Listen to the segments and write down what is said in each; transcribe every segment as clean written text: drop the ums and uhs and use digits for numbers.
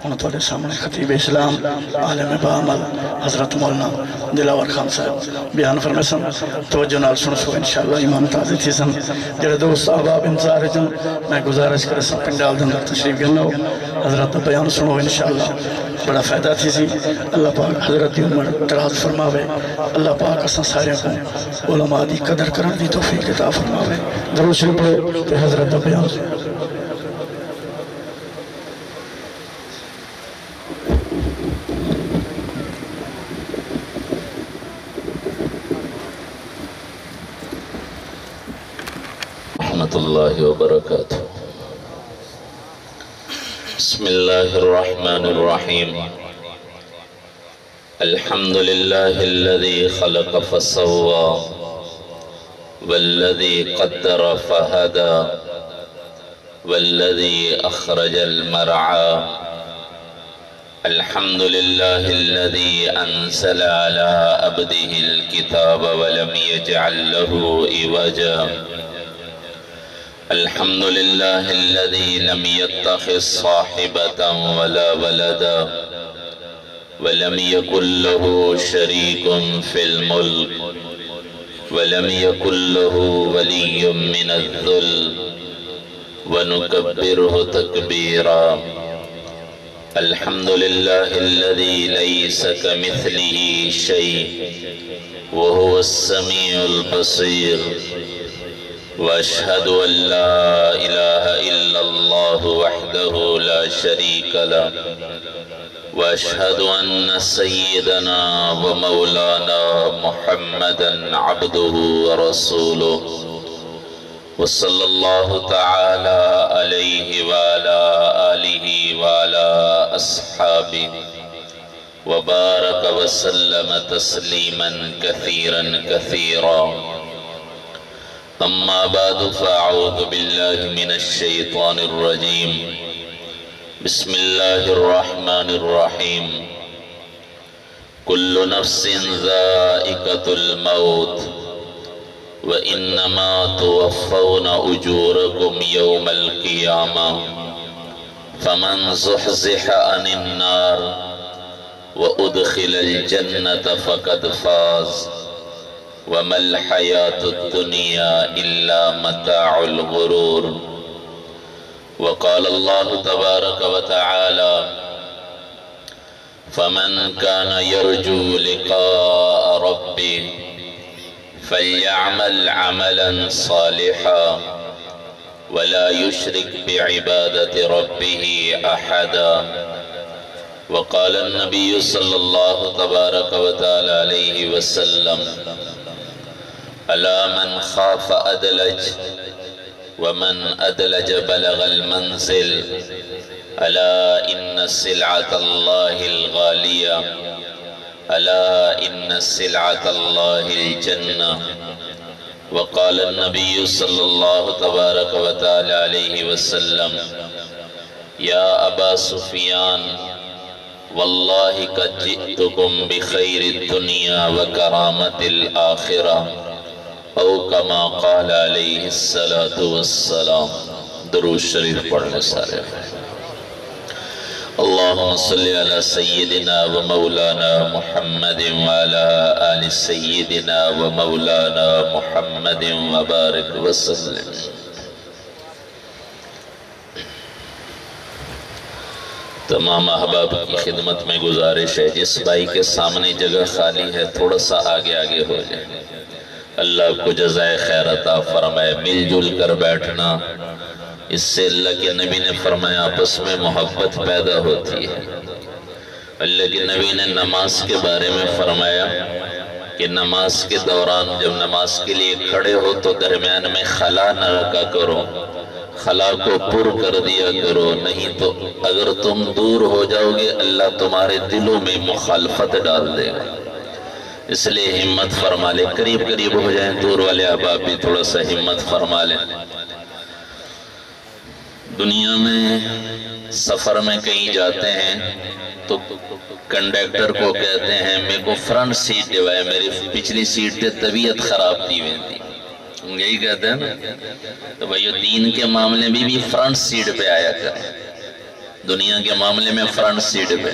انہوں تولے سامنے خطیب اسلام عالم بعمل حضرت مولانا دلاور خان صاحب بیان فرمے سن توجہ نال سن سو انشاءاللہ ایمان تازی تھی سن جڑے دوست احباب انتظار جن میں گزارش کرے سن پنڈال دن تشریف گلنا ہو حضرت بیان سنو انشاءاللہ بڑا فائدہ تھی سی اللہ پاک حضرت عمر تراز فرماوے اللہ پاک اساں سارے کو علماء دی قدر کرن دی توفیق عطا فرماوے درود شریف پڑھو تے حضرت بیان رحمت اللہ وبرکاتہ بسم اللہ الرحمن الرحیم الحمد للہ الذي خلق فسوى والذي قدر فهدى والذي أخرج المرعى الحمد لله الذي أنزل على عبده الكتاب ولم يجعل له عوجا الحمد لله الذي لم يتخذ صاحبة ولا ولدا ولم يكن له شريك في الملك ولم يكن له ولي من الذل ونكبره تكبيرا الحمد لله الذي ليس كمثله شيء وهو السميع البصير وأشهد أن لا إله إلا الله وحده لا شريك له وأشهد أن سيدنا ومولانا محمدًا عبده ورسوله وصلى الله تعالى عليه وعلى آله وعلى أصحابه وبارك وسلم تسليما كثيرا كثيرا أما بعد فأعوذ بالله من الشيطان الرجيم بسم الله الرحمن الرحيم كل نفس ذائقة الموت وإنما توفون أجوركم يوم القيامة فمن زحزح عن النار وأدخل الجنة فقد فاز وما الحياة الدنيا إلا متاع الغرور وقال الله تبارك وتعالى فمن كان يرجو لقاء ربه فليعمل عملا صالحا ولا يشرك بعبادة ربه أحدا وقال النبي صلى الله تبارك وتعالى عليه وسلم ألا من خاف أدلج ومن أدلج بلغ المنزل ألا إن سلعة الله الغالية ألا إن سلعة الله الجنة وقال النبي صلى الله تبارك وتعالى عليه وسلم يا أبا سفيان والله قد جئتكم بخير الدنيا وكرامة الآخرة او کما قال علیہ الصلاة والسلام درود شریف پڑھنے سارے اللہم صلی علی سیدنا و مولانا محمد وعلا آل سیدنا و مولانا محمد وبارک وسلم تمام احباب کی خدمت میں گزارش ہے جس بھائی کے سامنے جگہ خالی ہے تھوڑا سا آگے آگے ہو جائے اللہ کو جزائے خیر عطا فرمائے مل جل کر بیٹھنا اس سے اللہ کے نبی نے فرمایا آپس میں محبت پیدا ہوتی ہے اللہ کے نبی نے نماز کے بارے میں فرمایا کہ نماز کے دوران جب نماز کے لیے کھڑے ہو تو درمیان میں خلا نہ رکھا کرو خلا کو پر کر دیا کرو نہیں تو اگر تم دور ہو جاؤ گے اللہ تمہارے دلوں میں مخالفت ڈال دے گا اس لئے ہمت فرما لے قریب قریب ہو جائیں دور والے احباب بھی تھوڑا سا ہمت فرما لیں دنیا میں سفر میں کہیں جاتے ہیں تو کنڈیکٹر کو کہتے ہیں میرے کو فرنٹ سیٹ دیوائے میری پچھلی سیٹ تے طبیعت خراب تھی ہوئی یہی کہتے ہیں نا تو بھائیو دین کے معاملے میں بھی فرنٹ سیٹ پہ آیا کریں دنیا کے معاملے میں فرنٹ سیٹ پہ،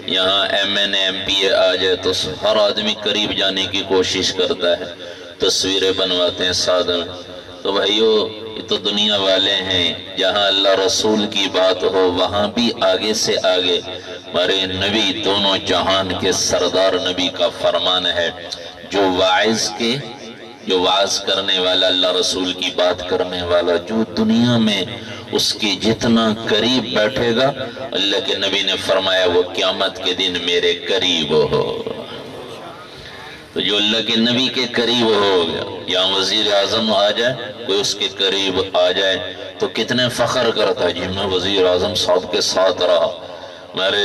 یہاں M N A M P A آ جائے تو ہر آدمی قریب جانے کی کوشش کرتا ہے، تصویریں بنواتے ہیں ساتھ میں۔ تو بھائیو یہ تو دنیا والے ہیں، جہاں اللہ رسول کی بات ہو وہاں بھی آگے سے آگے ہمارے نبی دونوں جہان کے سردار نبی کا فرمان ہے، جو واعظ کرنے والا، اللہ رسول کی بات کرنے والا، جو دنیا میں اس کے جتنا قریب بیٹھے گا، اللہ کے نبی نے فرمایا وہ قیامت کے دن میرے قریب ہو۔ تو جو اللہ کے نبی کے قریب ہو گیا، یا وزیر اعظم آ جائے، کوئی اس کے قریب آ جائے تو کتنے فخر کرتا ہے، جی میں وزیر اعظم صاحب کے ساتھ رہا۔ ہمارے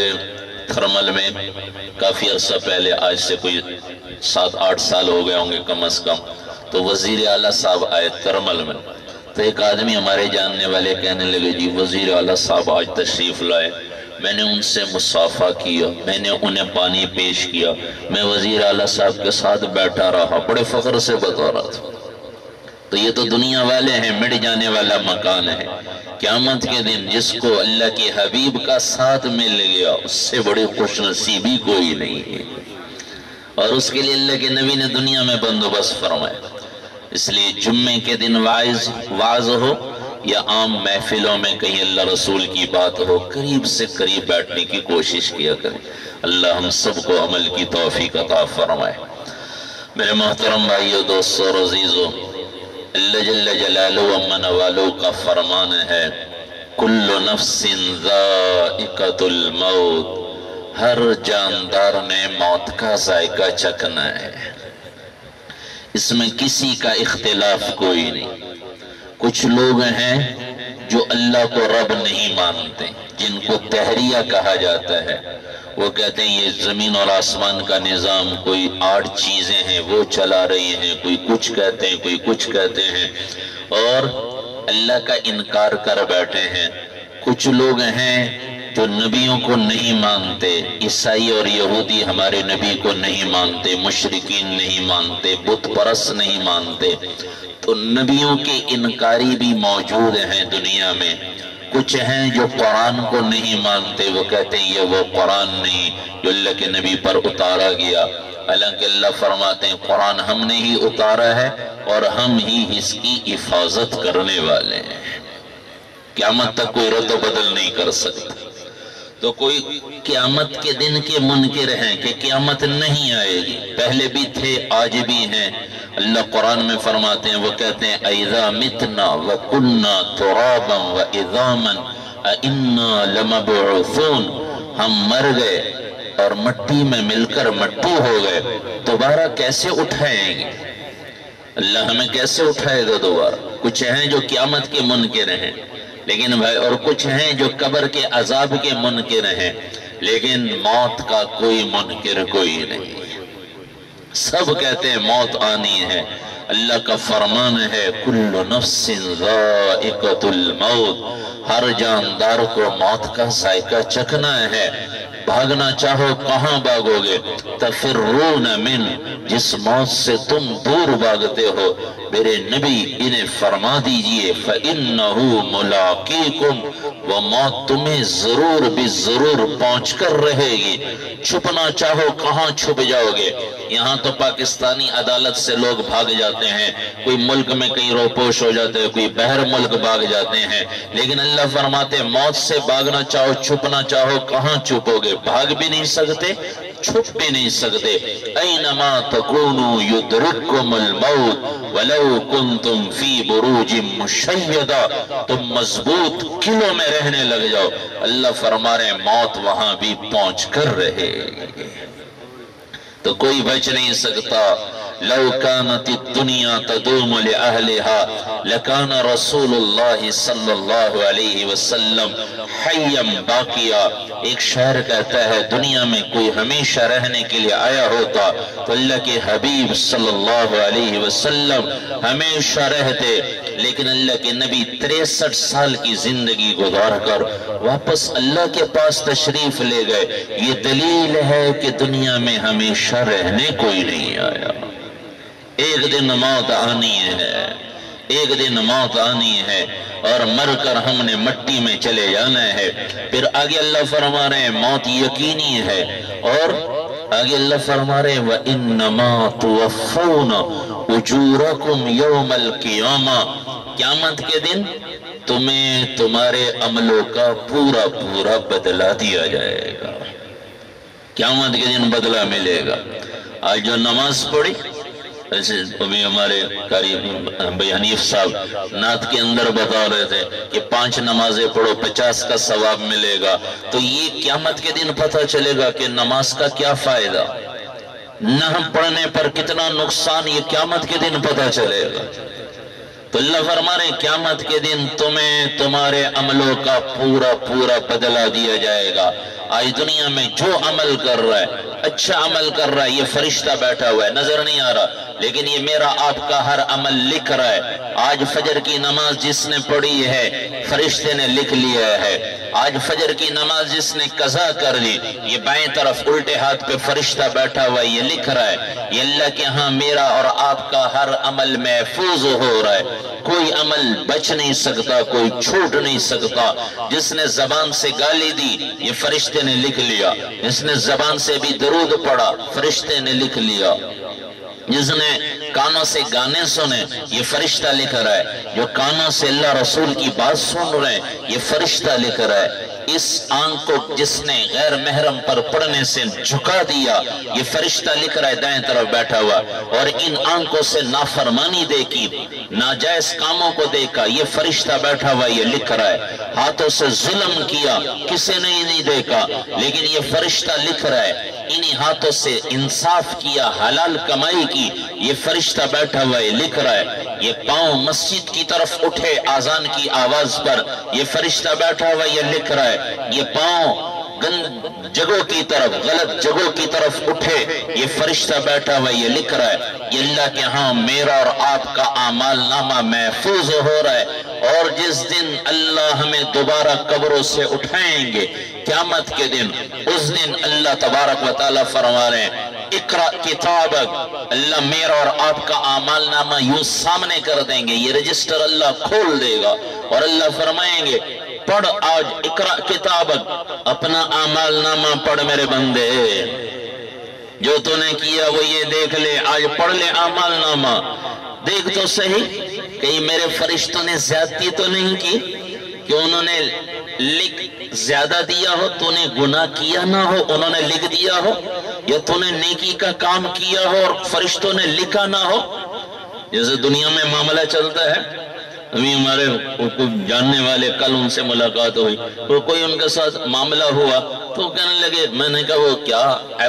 تھرمل میں کافی عرصہ پہلے، آج سے کوئی 7-8 سال ہو گئے ہوں گے کم از کم، تو وزیر اعلیٰ صاحب آئے تھرمل میں، تو ایک آدمی ہمارے جاننے والے کہنے لگے جی وزیر اعلیٰ صاحب آج تشریف لائے، میں نے ان سے مصافحہ کیا، میں نے انہیں پانی پیش کیا، میں وزیر اعلیٰ صاحب کے ساتھ بیٹھا رہا، بڑے فخر سے بتا رہا تھا۔ تو یہ تو دنیا والے ہیں، مٹ جانے والا مکان ہے۔ قیامت کے دن جس کو اللہ کے حبیب کا ساتھ مل گیا، اس سے بڑی خوش نصیبی کوئی نہیں ہے، اور اس کے لیے اللہ کے نبی نے دنیا میں بندوبست فرمایا۔ اس لیے جمعے کے دن واعظ ہو یا عام محفلوں میں کہیں اللہ رسول کی بات ہو، قریب سے قریب بیٹھنے کی کوشش کیا کریں۔ اللہ ہم سب کو عمل کی توفیق عطا فرمائے۔ میرے محترم بھائیو، دوستو اور عزیزو، اللہ جل جلالہ امن والو کا فرمان ہے کل نفس ذائقۃ الموت، ہر جاندار نے موت کا ذائقہ چکھنا ہے، اس میں کسی کا اختلاف کوئی نہیں۔ کچھ لوگ ہیں جو اللہ کو رب نہیں مانتے، جن کو تحریہ کہا جاتا ہے، وہ کہتے ہیں یہ زمین اور آسمان کا نظام کوئی 8 چیزیں ہیں وہ چلا رہی ہیں، کوئی کچھ کہتے ہیں، کوئی کچھ کہتے ہیں، اور اللہ کا انکار کر بیٹھے ہیں۔ کچھ لوگ ہیں جو نبیوں کو نہیں مانتے، عیسائی اور یہودی ہمارے نبی کو نہیں مانتے، مشرکین نہیں مانتے، بت پرست نہیں مانتے، تو نبیوں کے انکاری بھی موجود ہیں دنیا میں۔ کچھ ہیں جو قرآن کو نہیں مانتے، وہ کہتے ہیں یہ وہ قرآن نہیں جو اللہ کے نبی پر اتارا گیا، حالانکہ اللہ فرماتے ہیں قرآن ہم نے ہی اتارا ہے اور ہم ہی اس کی حفاظت کرنے والے ہیں، قیامت تک کوئی رد و بدل نہیں کر سکتا۔ تو کوئی قیامت کے دن کے منکر ہیں کہ قیامت نہیں آئے گی، پہلے بھی تھے آج بھی ہیں۔ اللہ قرآن میں فرماتے ہیں، وہ کہتے ہیں اِذَا مِتْنَا وَكُنَّا تُرَابًا وَإِذَامًا أَإِنَّا لَمَبْعُوثُونَ، ہم مر گئے اور مٹی میں مل کر مٹی ہو گئے، دوبارہ کیسے اٹھائیں گے؟ اللہ ہمیں کیسے اٹھائے گا دوبارہ؟ کچھ ہیں جو قیامت کے منکر ہیں، لیکن بھائی، اور کچھ ہیں جو قبر کے عذاب کے منکر ہیں، لیکن موت کا کوئی منکر کوئی نہیں۔ سب کہتے ہیں موت آنی ہے۔ اللہ کا فرمان ہے کل نفس ذائقۃ الموت، ہر جاندار کو موت کا ذائقہ چکھنا ہے۔ بھاگنا چاہو کہاں بھاگو گے؟ تفرون من، جس موت سے تم دور بھاگتے ہو، میرے نبی انہیں فرما دیجئے فَإِنَّهُ مُلَاقِيكُمْ، وہ موت تمہیں ضرور بھی ضرور پہنچ کر رہے گی۔ چھپنا چاہو کہاں چھپ جاؤ گے؟ یہاں تو پاکستانی عدالت سے لوگ بھاگ جاتے ہیں، کوئی ملک میں کہیں روپوش ہو جاتے ہیں، کوئی بہر ملک بھاگ جاتے ہیں، لیکن اللہ فرماتے ہیں موت سے بھاگنا چاہو، چھپنا چاہو کہاں چھپو گے؟ بھاگ بھی نہیں سکتے، چھپ بھی نہیں سکتے۔ اینما تکونوا یدرککم الموت ولو کنتم فی بروج مشیدہ، تم مضبوط قلعوں میں رہنے لگ جاؤ، اللہ فرما رہے ہیں موت وہاں بھی پہنچ کر رہے گی، تو کوئی بچ نہیں سکتا۔ لو كانت الدنيا تدوم لأهلها لكان رسول الله صلی اللہ علیہ وسلم حیا باقیا۔ ایک شاعر کہتا ہے دنیا میں کوئی ہمیشہ رہنے کے لیے آیا ہوتا تو اللہ کے حبیب صلی اللہ علیہ وسلم ہمیشہ رہتے، لیکن اللہ کے نبی 63 سال کی زندگی گزار کر واپس اللہ کے پاس تشریف لے گئے۔ یہ دلیل ہے کہ دنیا میں ہمیشہ رہنے کوئی نہیں آیا، ایک دن موت آنی ہے، ایک دن موت آنی ہے اور مر کر ہم نے مٹی میں چلے جانا ہے۔ پھر آگے اللہ فرما رہے ہیں موت یقینی ہے، اور آگے اللہ فرما رہے ہیں وَإِنَّمَا تُوَفَّوْنَ أُجُورَكُمْ يَوْمَ الْقِيَامَةِ، قیامت کے دن تمہیں تمہارے عملوں کا پورا پورا بدلہ دیا جائے گا۔ قیامت کے دن بدلہ ملے گا۔ آج جو نماز پڑھی، ایسے ابھی ہمارے قاری بھائی حنیف صاحب نعت کے اندر بتا رہے تھے کہ 5 نمازیں پڑھو 50 کا ثواب ملے گا، تو یہ قیامت کے دن پتہ چلے گا کہ نماز کا کیا فائدہ، نہ پڑھنے پر کتنا نقصان، یہ قیامت کے دن پتہ چلے گا۔ تو اللہ فرما رہے ہیں قیامت کے دن تمہیں تمہارے عملوں کا پورا پورا بدلہ دیا جائے گا۔ آج دنیا میں جو عمل کر رہا ہے، اچھا عمل کر رہا ہے، یہ فرشتہ بیٹھا ہوا ہے، نظر نہیں آ رہا، لیکن یہ میرا آپ کا ہر عمل لکھ رہا ہے۔ آج فجر کی نماز جس نے پڑھی ہے فرشتے نے لکھ لیا ہے، آج فجر کی نماز جس نے قضا کر لی، یہ بائیں طرف الٹے ہاتھ پہ فرشتہ بیٹھا ہوا ہے، یہ لکھ رہا ہے۔ یہ اللہ کے ہاں میرا اور آپ کا ہر عمل محفوظ ہو رہا ہے، کوئی عمل بچ نہیں سکتا، کوئی چھوٹ نہیں سکتا۔ جس نے زبان سے گالی دی یہ فرشتے نے لکھ لیا، جس نے زبان سے بھی درود پڑھا فرشتے نے لکھ لیا، جس نے کانوں سے گانے سنے یہ فرشتہ لکھ رہا ہے، جو کانوں سے اللہ رسول کی بات سن رہے ہیں یہ فرشتہ لکھ رہا ہے۔ اس آنکھ کو جس نے غیر محرم پر پڑھنے سے جھکا دیا یہ فرشتہ لکھ رہا ہے دائیں طرف بیٹھا ہوا، اور ان آنکھوں سے نافرمانی دیکھی، ناجائز کاموں کو دیکھا یہ فرشتہ بیٹھا ہوا یہ لکھ رہا ہے۔ ہاتھوں سے ظلم کیا کسی نے نہیں دیکھا لیکن یہ فرشتہ لکھ رہا ہے۔ انہی ہاتھوں سے انصاف کیا، حلال کمائی کی، یہ فرشتہ بیٹھا ہوا ہے لکھ رہا ہے۔ یہ پاؤں مسجد کی طرف اٹھے آذان کی آواز پر یہ فرشتہ بیٹھا ہوا یہ لکھ رہا ہے۔ یہ پاؤں گند جگہوں کی طرف، غلط جگہوں کی طرف اٹھے یہ فرشتہ بیٹھا ہوا یہ لکھ رہا ہے۔ یہ اللہ کے ہاں میرا اور آپ کا اعمال نامہ محفوظ ہو رہا ہے، اور جس دن اللہ ہمیں دوبارہ قبروں سے اٹھائیں گے قیامت کے دن، اس دن اللہ تبارک و تعالیٰ فرما رہے ہیں اقرأ کتابک، اللہ میرا اور آپ کا اعمال نامہ یوں سامنے کر دیں گے، یہ رجسٹر اللہ کھول دے گا اور اللہ فرمائیں گے پڑھ آج اقرأ کتابک، اپنا اعمال نامہ پڑھ میرے بندے، جو تو نے کیا وہ یہ دیکھ لے، آج پڑھ لے اعمال نامہ، دیکھ تو صحیح کہیں میرے فرشتوں نے زیادتی تو نہیں کی کہ انہوں نے لکھ زیادہ دیا ہو، تو نے گناہ کیا نہ ہو انہوں نے لکھ دیا ہو، یا تو نے نیکی کا کام کیا ہو اور فرشتوں نے لکھا نہ ہو۔ جیسے دنیا میں معاملہ چلتا ہے، ابھی ہمارے جاننے والے کل ان سے ملاقات ہوئی، تو کوئی ان کے ساتھ معاملہ ہوا تو کہنے لگے، میں نے کہا وہ کیا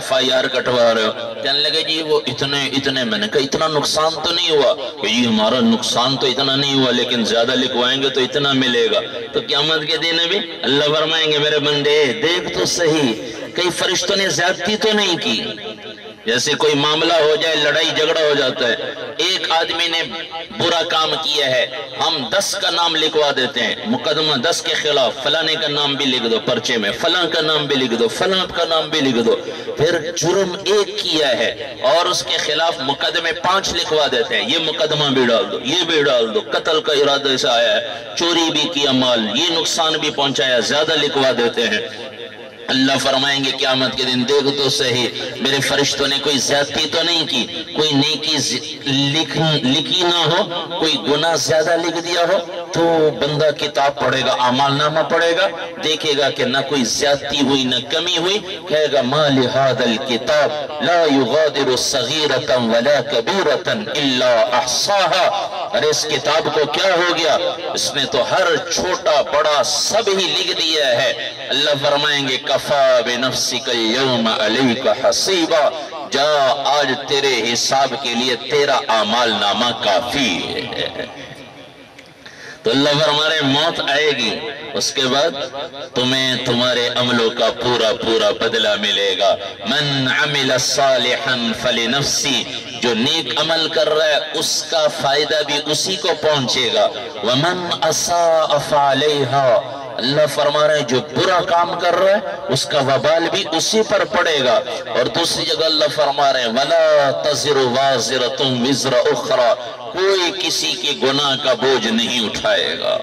FIR کٹوا رہے ہو؟ کہنے لگے جی وہ اتنے، میں نے کہا اتنا نقصان تو نہیں ہوا، کہ جی ہمارا نقصان تو اتنا نہیں ہوا لیکن زیادہ لکھوائیں گے تو اتنا ملے گا۔ تو قیامت کے دن بھی اللہ فرمائیں گے میرے بندے دیکھ تو صحیح کئی فرشتوں نے زیادتی تو نہیں کی۔ جیسے کوئی معاملہ ہو جائے، لڑائی جھگڑا ہو جاتا ہے، ایک آدمی نے برا کام کیا ہے، ہم 10 کا نام لکھوا دیتے ہیں، مقدمہ 10 کے خلاف، فلانے کا نام بھی لکھ دو پرچے میں، فلاں کا نام بھی لکھ دو، فلاں کا نام بھی لکھ دو، پھر جرم ایک کیا ہے اور اس کے خلاف مقدمے 5 لکھوا دیتے ہیں، یہ مقدمہ بھی ڈال دو، یہ بھی ڈال دو، قتل کا ارادہ سے آیا ہے، چوری بھی کیا مال، یہ نقصان بھی پہنچایا، زیادہ لکھوا دیتے ہیں۔ اللہ فرمائیں گے قیامت کے دن دیکھ تو صحیح میرے فرشتوں نے کوئی زیادتی تو نہیں کی، کوئی نیکی لکھی نہ ہو، کوئی گناہ زیادہ لکھ دیا ہو، تو بندہ کتاب پڑھے گا، اعمال نامہ پڑھے گا، دیکھے گا کہ نہ کوئی زیادتی ہوئی نہ کمی ہوئی، کہے گا ما لہذا الکتاب لا یغادر صغیرۃ ولا کبیرۃ الا احصاها، ارے اس کتاب کو کیا ہو گیا، اس نے تو ہر چھوٹا بڑا سب ہی لکھ دیا ہے۔ اللہ فرمائیں گے کفا بنفسک اليوم علیک حسیبا، جا آج تیرے حساب کے لیے تیرا اعمال نامہ کافی ہے۔ تو اللہ فرما رہے موت آئے گی، اس کے بعد تمہیں تمہارے عملوں کا پورا پورا بدلہ ملے گا۔ من عمل صالحا فلنفسی، جو نیک عمل کر رہا ہے اس کا فائدہ بھی اسی کو پہنچے گا۔ ومن اساء فعلیہا، اللہ فرما رہے ہیں جو برا کام کر رہا ہے اس کا وبال بھی اسی پر پڑے گا۔ اور دوسری جگہ اللہ فرما رہے ہیں وَلَا تَزِرُ وَازِرَةٌ وِزْرَ أُخْرَى، کوئی کسی کے گناہ کا بوجھ نہیں اٹھائے گا۔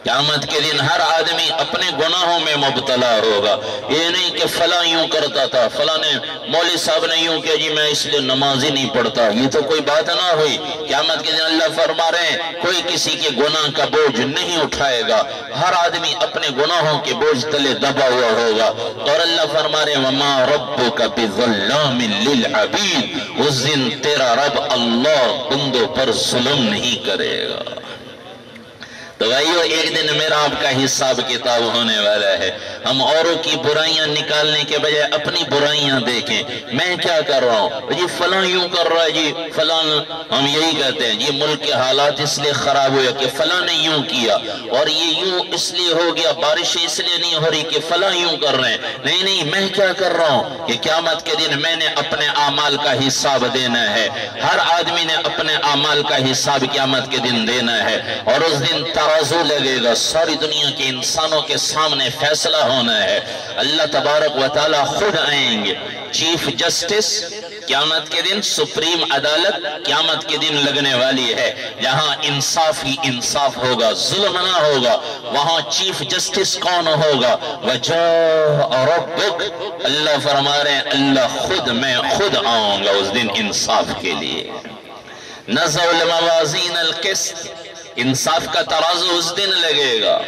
قیامت کے دن ہر آدمی اپنے گناہوں میں مبتلا ہوگا۔ یہ نہیں کہ فلاں یوں کرتا تھا، فلاں نے مولوی صاحب نے یوں کہ جی میں اس لیے نماز ہی نہیں پڑھتا، یہ تو کوئی بات نہ ہوئی۔ قیامت کے دن اللہ فرما رہے ہیں کوئی کسی کے گناہ کا بوجھ نہیں اٹھائے گا، ہر آدمی اپنے گناہوں کے بوجھ تلے دبا ہوا ہوگا۔ اور اللہ فرما رہے ہیں وَمَا رَبُّكَ بِظَلَّامٍ لِّلْعَبِيدِ، اس دن تیرا رب اللہ بندوں پر ظلم نہیں کرے گا۔ تو بھائیو ایک دن میرا آپ کا حساب کتاب ہونے والا ہے۔ ہم اوروں کی برائیاں نکالنے کے بجائے اپنی برائیاں دیکھیں، میں کیا کر رہا ہوں، جی فلاں یوں کر رہا ہے، جی فلاں، ہم یہی کہتے ہیں جی ملک کے حالات اس لیے خراب ہوئے کہ فلاں نے یوں کیا، اور یہ یوں اس لیے ہو گیا، بارش اس لیے نہیں ہو رہی کہ فلاں یوں کر رہے ہیں۔ نہیں نہیں، میں کیا کر رہا ہوں کہ قیامت کے دن میں نے اپنے اعمال کا حساب دینا ہے۔ ہر آدمی نے اپنے اعمال کا حساب قیامت کے دن دینا ہے، اور اس دن ترازو لگے گا، ساری دنیا کے انسانوں کے سامنے فیصلہ ہونا ہے۔ اللہ تبارک و تعالی خود آئیں گے، چیف جسٹس قیامت کے دن، سپریم عدالت قیامت کے دن لگنے والی ہے، جہاں انصاف ہی انصاف ہوگا، ظلم نہ ہوگا۔ وہاں چیف جسٹس کون ہوگا؟ وَجَاءَ رَبُّكَ، اللہ فرما رہے ہیں اللہ میں خود آؤں گا اس دن انصاف کے لیے۔ نَزَعُ الْمَوَازِينَ الْقِسْطِ، انصاف کا ترازو اس دن لگے گا۔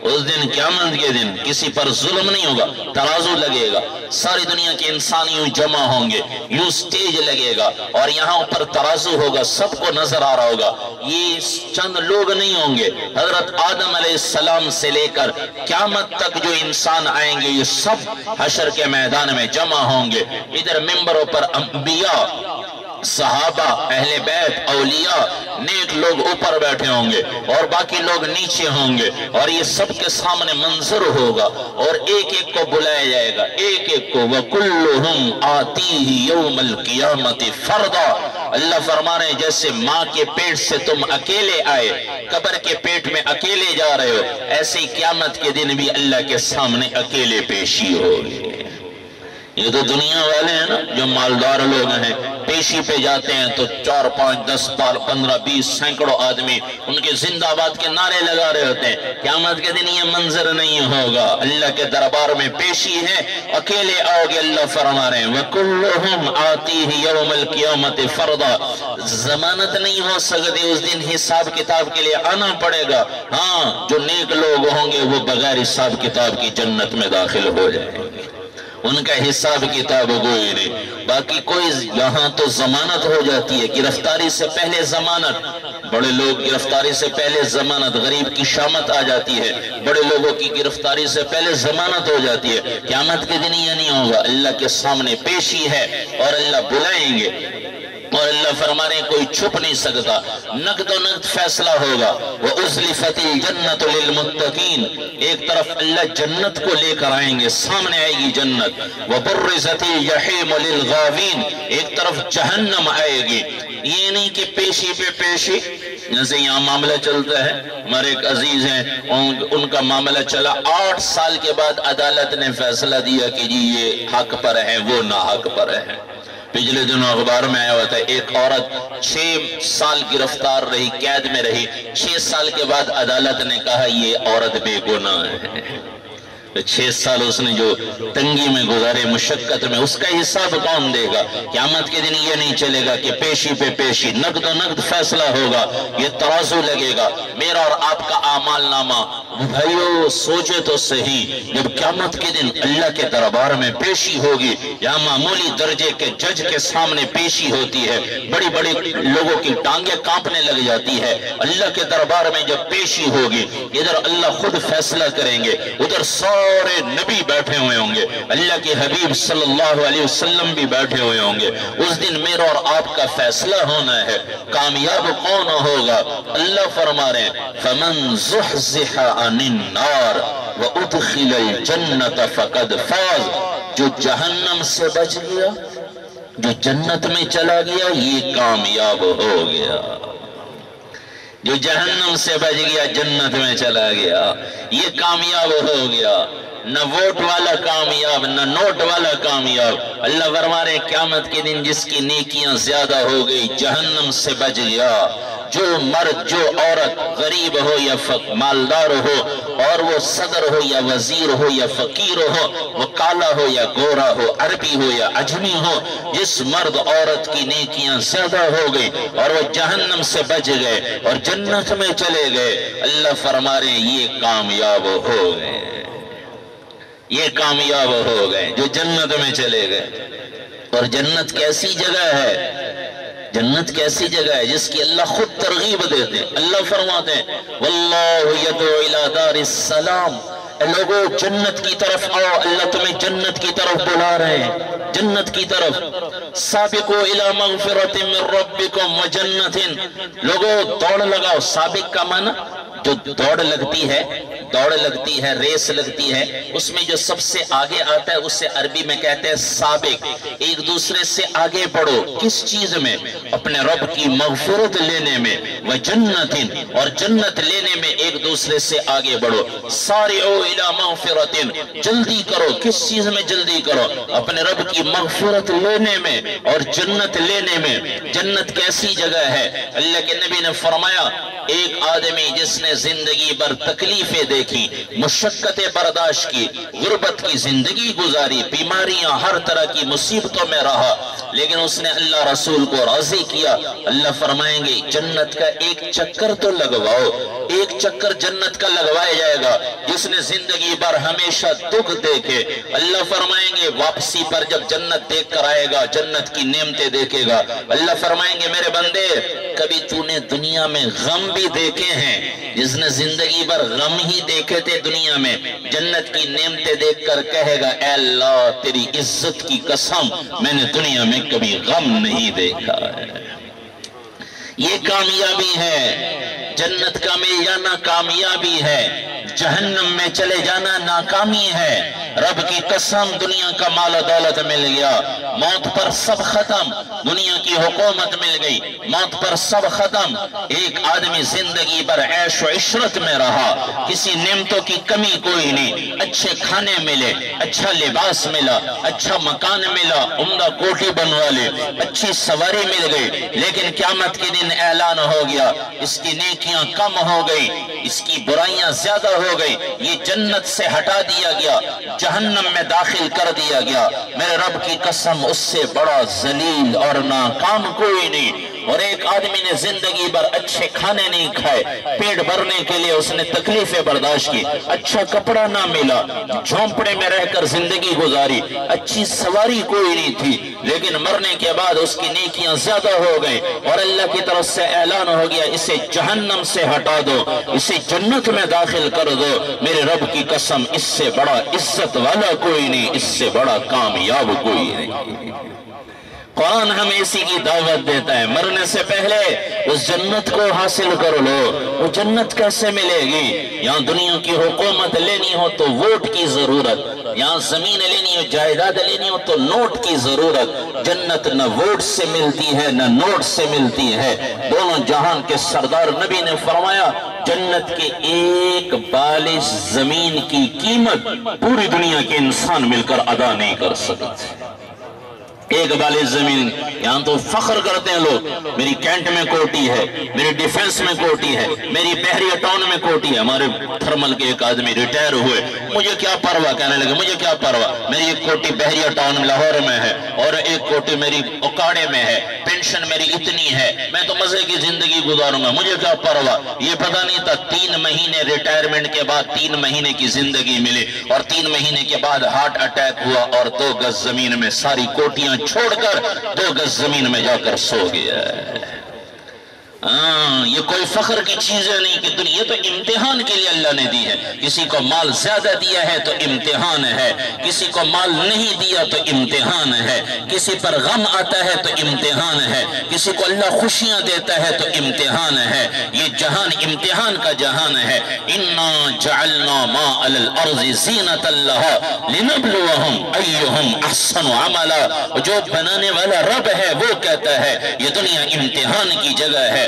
اس دن قیامت کے دن کسی پر ظلم نہیں ہوگا، ترازو لگے گا، ساری دنیا کے انسان یوں جمع ہوں گے، یوں سٹیج لگے گا، اور یہاں اوپر ترازو ہوگا، سب کو نظر آ رہا ہوگا۔ یہ چند لوگ نہیں ہوں گے، حضرت آدم علیہ السلام سے لے کر قیامت تک جو انسان آئیں گے یہ سب حشر کے میدان میں جمع ہوں گے۔ ادھر ممبروں پر انبیاء، صحابہ، اہل بیت، اولیاء، نیک لوگ اوپر بیٹھے ہوں گے اور باقی لوگ نیچے ہوں گے، اور یہ سب کے سامنے منظر ہوگا، اور ایک ایک کو بلایا جائے گا، ایک ایک کو۔ وَكُلُّهُمْ آتِيهِ يَوْمَ الْقِيَامَةِ فَرْضًا، اللہ فرما رہے ہیں جیسے ماں کے پیٹ سے تم اکیلے آئے، قبر کے پیٹ میں اکیلے جا رہے ہو، ایسے ہی قیامت کے دن بھی اللہ کے سامنے اکیلے پیشی ہوگی۔ یہ تو دنیا والے ہیں نا جو مالدار لوگ ہیں، پیشی پہ جاتے ہیں تو 4 5 10 15 20 سینکڑوں آدمی ان کے زندہ آباد کے نعرے لگا رہے ہوتے ہیں۔ قیامت کے دن یہ منظر نہیں ہوگا، اللہ کے دربار میں پیشی ہے، اکیلے آؤ گے، اللہ فرما رہے ہیں وَكُلُّهُمْ آتِيهِ يَوْمَ الْقِيَامَةِ فَرْضًا، ضمانت نہیں ہو سکتی، اس دن حساب کتاب کے لیے آنا پڑے گا۔ ہاں جو نیک لوگ ہوں گے وہ بغیر حساب کتاب کی جنت میں داخل ہو جائیں گے، ان کا حساب کتاب کوئی نہیں۔ باقی کوئی یہاں تو ضمانت ہو جاتی ہے، گرفتاری سے پہلے ضمانت، بڑے لوگ گرفتاری سے پہلے ضمانت، غریب کی شامت آ جاتی ہے، بڑے لوگوں کی گرفتاری سے پہلے ضمانت ہو جاتی ہے۔ قیامت کے دن یہ نہیں ہوگا، اللہ کے سامنے پیشی ہے اور اللہ بلائیں گے، اور اللہ فرما رہے ہیں کوئی چھپ نہیں سکتا، نقد و نقد فیصلہ ہوگا۔ وَأُزْلِفَتِ الْجَنَّةُ لِلْمُتَّقِينَ، ایک طرف اللہ جنت کو لے کر آئیں گے، سامنے آئے گی جنت۔ وَبُرِّزَتِ الْجَحِيمُ لِلْغَاوِينَ، ایک طرف جہنم آئے گی۔ یہ نہیں کہ پیشی پہ پیشی، جیسے یہاں معاملہ چلتا ہے، ہمارے ایک عزیز ہیں، ان کا معاملہ چلا، 8 سال کے بعد عدالت نے فیصلہ دیا کہ جی یہ حق پر ہے، وہ ناحق پر ہے۔ پچھلے دنوں اخبار میں آیا ہوا تھا، ایک عورت 6 سال گرفتار رہی، قید میں رہی، 6 سال کے بعد عدالت نے کہا یہ عورت بے گناہ ہے۔ 6 سال اس نے جو تنگی میں گزارے، مشقت میں، اس کا حساب کون دے گا؟ قیامت کے دن یہ نہیں چلے گا کہ پیشی پہ پیشی، نقد و نقد فیصلہ ہوگا، یہ ترازو لگے گا، میرا اور آپ کا اعمال نامہ۔ بھائیو سوچے تو صحیح، جب قیامت کے دن اللہ کے دربار میں پیشی ہوگی، یہاں معمولی درجے کے جج کے سامنے پیشی ہوتی ہے، بڑی بڑی لوگوں کی ٹانگیں کانپنے لگ جاتی ہے۔ اللہ کے دربار میں جب پیشی ہوگی، ادھر اللہ خود فیصلہ کریں گے، ادھر سارے نبی بیٹھے ہوئے ہوں گے، اللہ کے حبیب صلی اللہ علیہ وسلم بھی بیٹھے ہوئے ہوں گے۔ اس دن میرا اور آپ کا فیصلہ ہونا ہے، کامیاب کون ہوگا؟ اللہ فرما رہے ہیں فَمَنْ زُحْزِحَ عَنِ النَّارِ وَأُدْخِلَ الْجَنَّةَ فَقَدْ فَازَ، جو جہنم سے بچ گیا، جو جنت میں چلا گیا، یہ کامیاب ہو گیا۔ جو جہنم سے بچ گیا جنت میں چلا گیا، یہ کامیاب ہو گیا۔ نہ ووٹ والا کامیاب، نہ نوٹ والا کامیاب۔ اللہ فرما رہے ہیں قیامت کے دن جس کی نیکیاں زیادہ ہو گئی جہنم سے بچ گیا۔ جو مرد جو عورت غریب ہو یا مالدار ہو، اور وہ صدر ہو یا وزیر ہو یا فقیر ہو، وہ کالا ہو یا گورا ہو، عربی ہو یا عجمی ہو، جس مرد عورت کی نیکیاں زیادہ ہو گئی اور وہ جہنم سے بچ گئے اور جنت میں چلے گئے، اللہ فرما رہے ہیں یہ کامیاب ہو گئے، یہ کامیاب ہو گئے جو جنت میں چلے گئے۔ اور جنت کیسی جگہ ہے، جنت کیسی جگہ ہے جس کی اللہ خود ترغیب دیتے ہیں۔ اللہ فرماتے ہیں واللہ یدعو الی دار السلام، اے لوگو جنت کی طرف آؤ، اللہ تمہیں جنت کی طرف بلا رہے ہیں، جنت کی طرف۔ سابقوا الی مغفرۃ من ربکم وجنۃ، لوگو دوڑ لگاؤ۔ سابق کا معنی جو دوڑ لگتی ہے، ریس لگتی ہے، اس میں جو سب سے آگے آتا ہے اسے عربی میں کہتے ہیں سابق۔ ایک دوسرے سے آگے بڑھو، کس چیز میں؟ اپنے رب کی مغفرت لینے میں، وجنت، اور جنت لینے میں ایک دوسرے سے آگے بڑھو۔ سارعوا الی مغفرۃ، جلدی کرو، کس چیز میں جلدی کرو؟ اپنے رب کی مغفرت لینے میں اور جنت لینے میں۔ جنت کیسی جگہ ہے؟ اللہ کے نبی نے فرمایا ایک آدمی جس نے زندگی بھر تکلیفیں دیکھی، مشقتیں برداشت کی، غربت کی زندگی گزاری، بیماریاں، ہر طرح کی مصیبتوں میں رہا، لیکن اس نے اللہ رسول کو راضی کیا، اللہ فرمائیں گے جنت کا ایک چکر تو لگواؤ، ایک چکر جنت کا لگوایا جائے گا۔ جس نے زندگی بھر ہمیشہ دکھ دیکھے، اللہ فرمائیں گے واپسی پر جب جنت دیکھ کر آئے گا، جنت کی نعمتیں دیکھے گا، اللہ فرمائیں گے میرے بندے کبھی تو نے دنیا میں غم بھی دیکھے ہیں؟ جس نے زندگی بھر غم ہی دیکھے تھے دنیا میں، جنت کی نعمتیں دیکھ کر کہے گا اے اللہ تیری عزت کی قسم میں نے دنیا میں کبھی غم نہیں دیکھا ہے۔ یہ کامیابی ہے، جنت کا مل جانا کامیابی ہے، جہنم میں چلے جانا ناکامی ہے۔ رب کی قسم دنیا کا مال و دولت مل گیا، موت پر سب ختم، دنیا کی حکومت مل گئی، موت پر سب ختم۔ ایک آدمی زندگی بھر عیش و عشرت میں رہا، کسی نعمتوں کی کمی کوئی نہیں، اچھے کھانے ملے، اچھا لباس ملا، اچھا مکان ملا، عمدہ کوٹھی بنوا لے، اچھی سواری مل گئی، لیکن قیامت کے دن اعلان ہو گیا اس کی نیکیاں کم ہو گئی، اس کی برائیاں زیادہ ہو گئی، یہ جنت سے ہٹا دیا گیا، جہنم میں داخل کر دیا گیا۔ میرے رب کی قسم اس سے بڑا ذلیل اور ناکام کوئی نہیں۔ اور ایک آدمی نے زندگی بھر اچھے کھانے نہیں کھائے، پیٹ بھرنے کے لیے اس نے تکلیفیں برداشت کی، اچھا کپڑا نہ ملا، جھونپڑے میں رہ کر زندگی گزاری، اچھی سواری کوئی نہیں تھی، لیکن مرنے کے بعد اس کی نیکیاں زیادہ ہو گئی اور اللہ کی طرف سے اعلان ہو گیا اسے جہنم سے ہٹا دو، اسے جنت میں داخل کر دو۔ میرے رب کی قسم اس سے بڑا عزت والا کوئی نہیں، اس سے بڑا کامیاب کوئی نہیں۔ قرآن ہمیں اسی کی دعوت دیتا ہے، مرنے سے پہلے اس جنت کو حاصل کر لو۔ وہ جنت کیسے ملے گی؟ یہاں دنیا کی حکومت لینی ہو تو ووٹ کی ضرورت، یہاں زمین لینی ہو، جائیداد لینی ہو تو نوٹ کی ضرورت۔ جنت نہ ووٹ سے ملتی ہے نہ نوٹ سے ملتی ہے، دونوں جہان کے سردار نبی نے فرمایا جنت کے ایک بالش زمین کی قیمت پوری دنیا کے انسان مل کر ادا نہیں کر سکتے۔ ایک بالش زمین، یہاں تو فخر کرتے ہیں لوگ، میری کینٹ میں کوٹی ہے، میری ڈیفنس میں کوٹی ہے، میری بحریہ ٹاؤن میں کوٹی ہے۔ ہمارے تھرمل کے ایک آدمی ریٹائر ہوئے، مجھے کیا پرواہ، کہنے لگے مجھے کیا پرواہ، میری ایک کوٹی بحریہ ٹاؤن لاہور میں ہے اور ایک کوٹی میری اوکاڑے میں ہے، پینشن میری اتنی ہے، میں تو مزے کی زندگی گزاروں گا، مجھے کیا پرواہ۔ یہ پتہ نہیں تھا 3 مہینے ریٹائرمنٹ کے بعد 3 مہینے کی زندگی ملی اور 3 مہینے کے بعد ہارٹ اٹیک ہوا اور 2 گز زمین میں ساری کوٹیاں چھوڑ کر 2 گز زمین میں جا کر سو گیا ہے۔ یہ کوئی فخر کی چیزیں نہیں کہ دنیا تو امتحان کے لیے اللہ نے دی ہے۔ کسی کو مال زیادہ دیا ہے تو امتحان ہے، کسی کو مال نہیں دیا تو امتحان ہے، کسی پر غم آتا ہے تو امتحان ہے، کسی کو اللہ خوشیاں دیتا ہے تو امتحان ہے۔ یہ جہان امتحان کا جہان ہے۔ اِنَّا جَعَلْنَا مَا عَلَى الْأَرْضِ زِينَةً لَهَا لِنَبْلُوَهُمْ أَيُّهُمْ أَحْسَنُ عَمَلًا۔ جو بنانے والا رب ہے وہ کہتا ہے یہ دنیا امتحان کی جگہ ہے،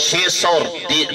600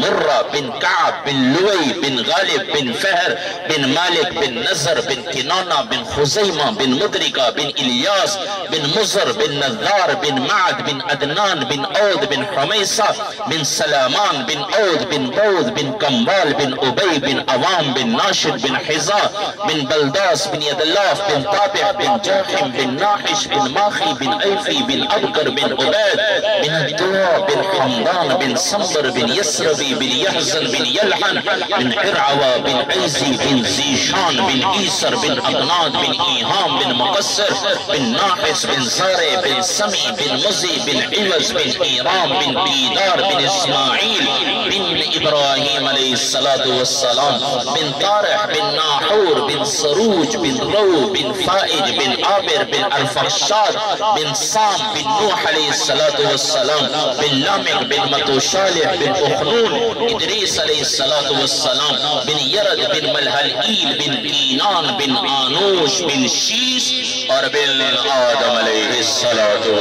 مرہ بن کعب بن لوئی بن غالب بن فہر بن مالک بن نظر بن کنانہ بن خزیمہ بن مدرکہ بن الیاس بن مزر بن نذار بن معد بن عدنان بن عود بن حمیسہ بن سلامان بن عود بن بود بن کمبال بن عبی بن عوام بن ناشد بن حزا بن بلداس بن یدلاف بن طابع بن جاحم بن ناحش بن ماخی بن عیفی بن عبقر بن عبید بن الدوا بن حمدان بن سمبر بن یسربی بن یحزن بن یلحن بن عرعوہ بن عیزی بن زیشان بن عیسر بن اقناد بن ایہام بن مقصر بن ناحس بن زارع بن سمی بن مزی بن عوض بن ایرام بن بیدار بن اسماعیل بن ابراہیم علیہ السلام بن طارح بن ناحور بن سروج بن رو بن فائج بن عابر بن ارفخشاد بن سام بن نوح علیہ السلام بن لامق بن متوشالح بن اخنون ادریس علیہ السلام بن یرد بن ملحلئیل بن کینان بن آنوش بن شیس اور بن آدم علیہ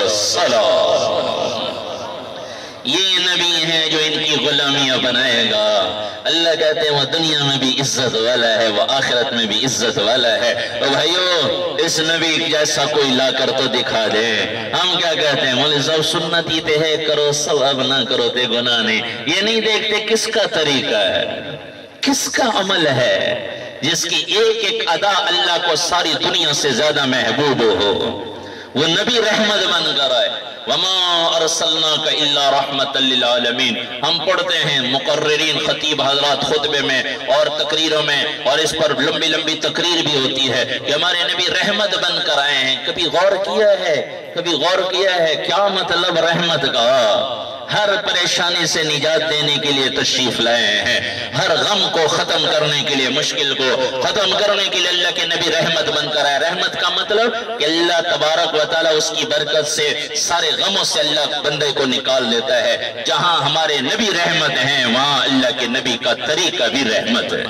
السلام۔ یہ نبی ہے جو ان کی غلامیاں بنائے گا۔ اللہ کہتے ہیں وہ دنیا میں بھی عزت والا ہے، وہ آخرت میں بھی عزت والا ہے۔ تو بھائیو اس نبی جیسا کوئی لا کر تو دکھا دے۔ ہم کیا کہتے ہیں مولی صاحب سنتی تے ہے، کرو ثواب نہ کرو تے گناہ نہیں۔ یہ نہیں دیکھتے کس کا طریقہ ہے، کس کا عمل ہے، جس کی ایک ایک ادا اللہ کو ساری دنیا سے زیادہ محبوب ہو، وہ نبی رحمت بن کر آئے۔ وَمَا أَرْسَلْنَاكَ إِلَّا رَحْمَةً لِلْعَالَمِينَ۔ ہم پڑھتے ہیں مقررین خطیب حضرات خطبے میں اور تقریروں میں، اور اس پر لمبی لمبی تقریر بھی ہوتی ہے کہ ہمارے نبی رحمت بن کر آئے ہیں۔ کبھی غور کیا ہے کیا مطلب رحمت کا؟ ہر پریشانی سے نجات دینے کے لیے تشریف لائے ہیں، ہر غم کو ختم کرنے کے لیے، مشکل کو ختم کرنے کے لیے اللہ کے نبی رحمت بن کر آئے۔ رحمت کا مطلب کہ اللہ تبارک و تعالیٰ اس کی برکت سے سارے غموں سے اللہ بندے کو نکال دیتا ہے۔ جہاں ہمارے نبی رحمت ہیں وہاں اللہ کے نبی کا طریقہ بھی رحمت ہے،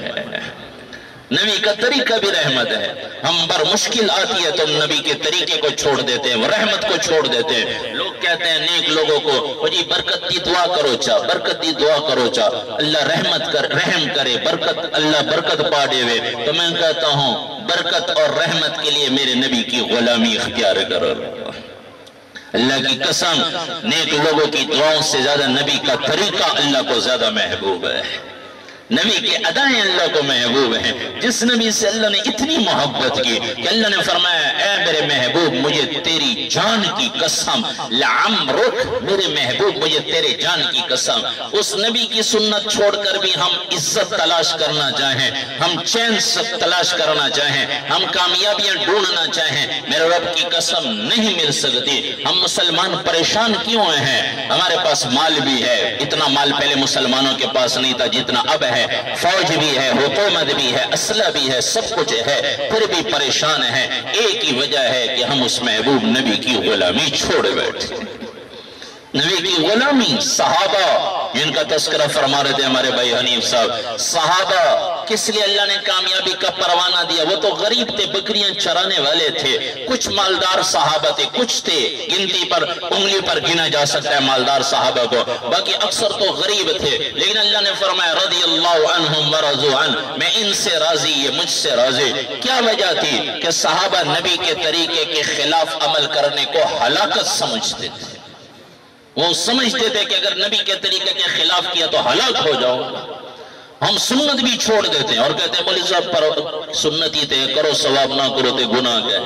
نبی کا طریقہ بھی رحمت ہے۔ ہم پر مشکل آتی ہے تو نبی کے طریقے کو چھوڑ دیتے ہیں، وہ رحمت کو چھوڑ دیتے ہیں۔ لوگ کہتے ہیں نیک لوگوں کو جی برکت دی دعا کرو چا، برکت دی دعا کرو چا، اللہ رحم کرے، اللہ برکت پا دے وے۔ تو میں کہتا ہوں برکت اور رحمت کے لیے میرے نبی کی غلامی اختیار کرو۔ اللہ کی قسم نیک لوگوں کی دعاؤں سے زیادہ نبی کا طریقہ اللہ کو زیادہ محبوب ہے، نبی کے ادائیں اللہ کو محبوب ہیں۔ جس نبی سے اللہ نے اتنی محبت کی کہ اللہ نے فرمایا اے میرے محبوب مجھے تیری جان کی قسم، لعمرک میرے محبوب مجھے تیرے جان کی قسم۔ اس نبی کی سنت چھوڑ کر بھی ہم عزت تلاش کرنا چاہیں، ہم چین تلاش کرنا چاہیں، ہم کامیابیاں ڈھونڈنا چاہیں، میرے رب کی قسم نہیں مل سکتی۔ ہم مسلمان پریشان کیوں ہیں؟ ہمارے پاس مال بھی ہے، اتنا مال پہلے مسلمانوں کے پاس نہیں تھا جتنا اب ہے، فوج بھی ہے، حکومت بھی ہے، اسلحہ بھی ہے، سب کچھ ہے، پھر بھی پریشان ہیں۔ ایک ہی وجہ ہے کہ ہم اس محبوب نبی کی غلامی چھوڑے بیٹھے۔ نبی کی غلامی، صحابہ جن کا تذکرہ فرما رہے تھے ہمارے بھائی حنیف صاحب، صحابہ کس لیے اللہ نے کامیابی کا پروانہ دیا؟ وہ تو غریب تھے، بکریاں چرانے والے تھے، کچھ مالدار صحابہ تھے، کچھ تھے گنتی پر انگلی پر گنا جا سکتا ہے مالدار صحابہ کو، باقی اکثر تو غریب تھے۔ لیکن اللہ نے فرمایا رضی اللہ عنہم ورضوا عنہ، میں ان سے راضی یہ مجھ سے راضی۔ کیا وجہ تھی؟ کہ صحابہ نبی کے طریقے کے خلاف عمل کرنے کو ہلاکت سمجھتے تھے، وہ سمجھتے تھے کہ اگر نبی کے طریقے کے خلاف کیا تو ہلاک ہو جاؤ۔ ہم سنت بھی چھوڑ دیتے ہیں اور کہتے ہیں مولی صاحب پر سنتی تے کرو ثواب نہ کرو تے گناہ ہے۔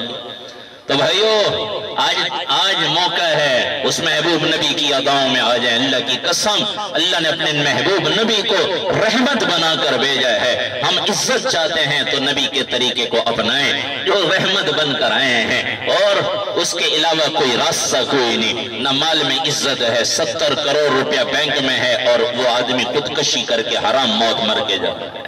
تو بھائیو آج موقع ہے اس محبوب نبی کی اداؤں میں آ جائیں۔ اللہ کی قسم اللہ نے اپنے محبوب نبی کو رحمت بنا کر بھیجا ہے۔ ہم عزت چاہتے ہیں تو نبی کے طریقے کو اپنائیں جو رحمت بن کر آئے ہیں، اور اس کے علاوہ کوئی راستہ کوئی نہیں۔ نہ مال میں عزت ہے، 70 کروڑ روپیہ بینک میں ہے اور وہ آدمی خودکشی کر کے حرام موت مر کے جاتا ہے۔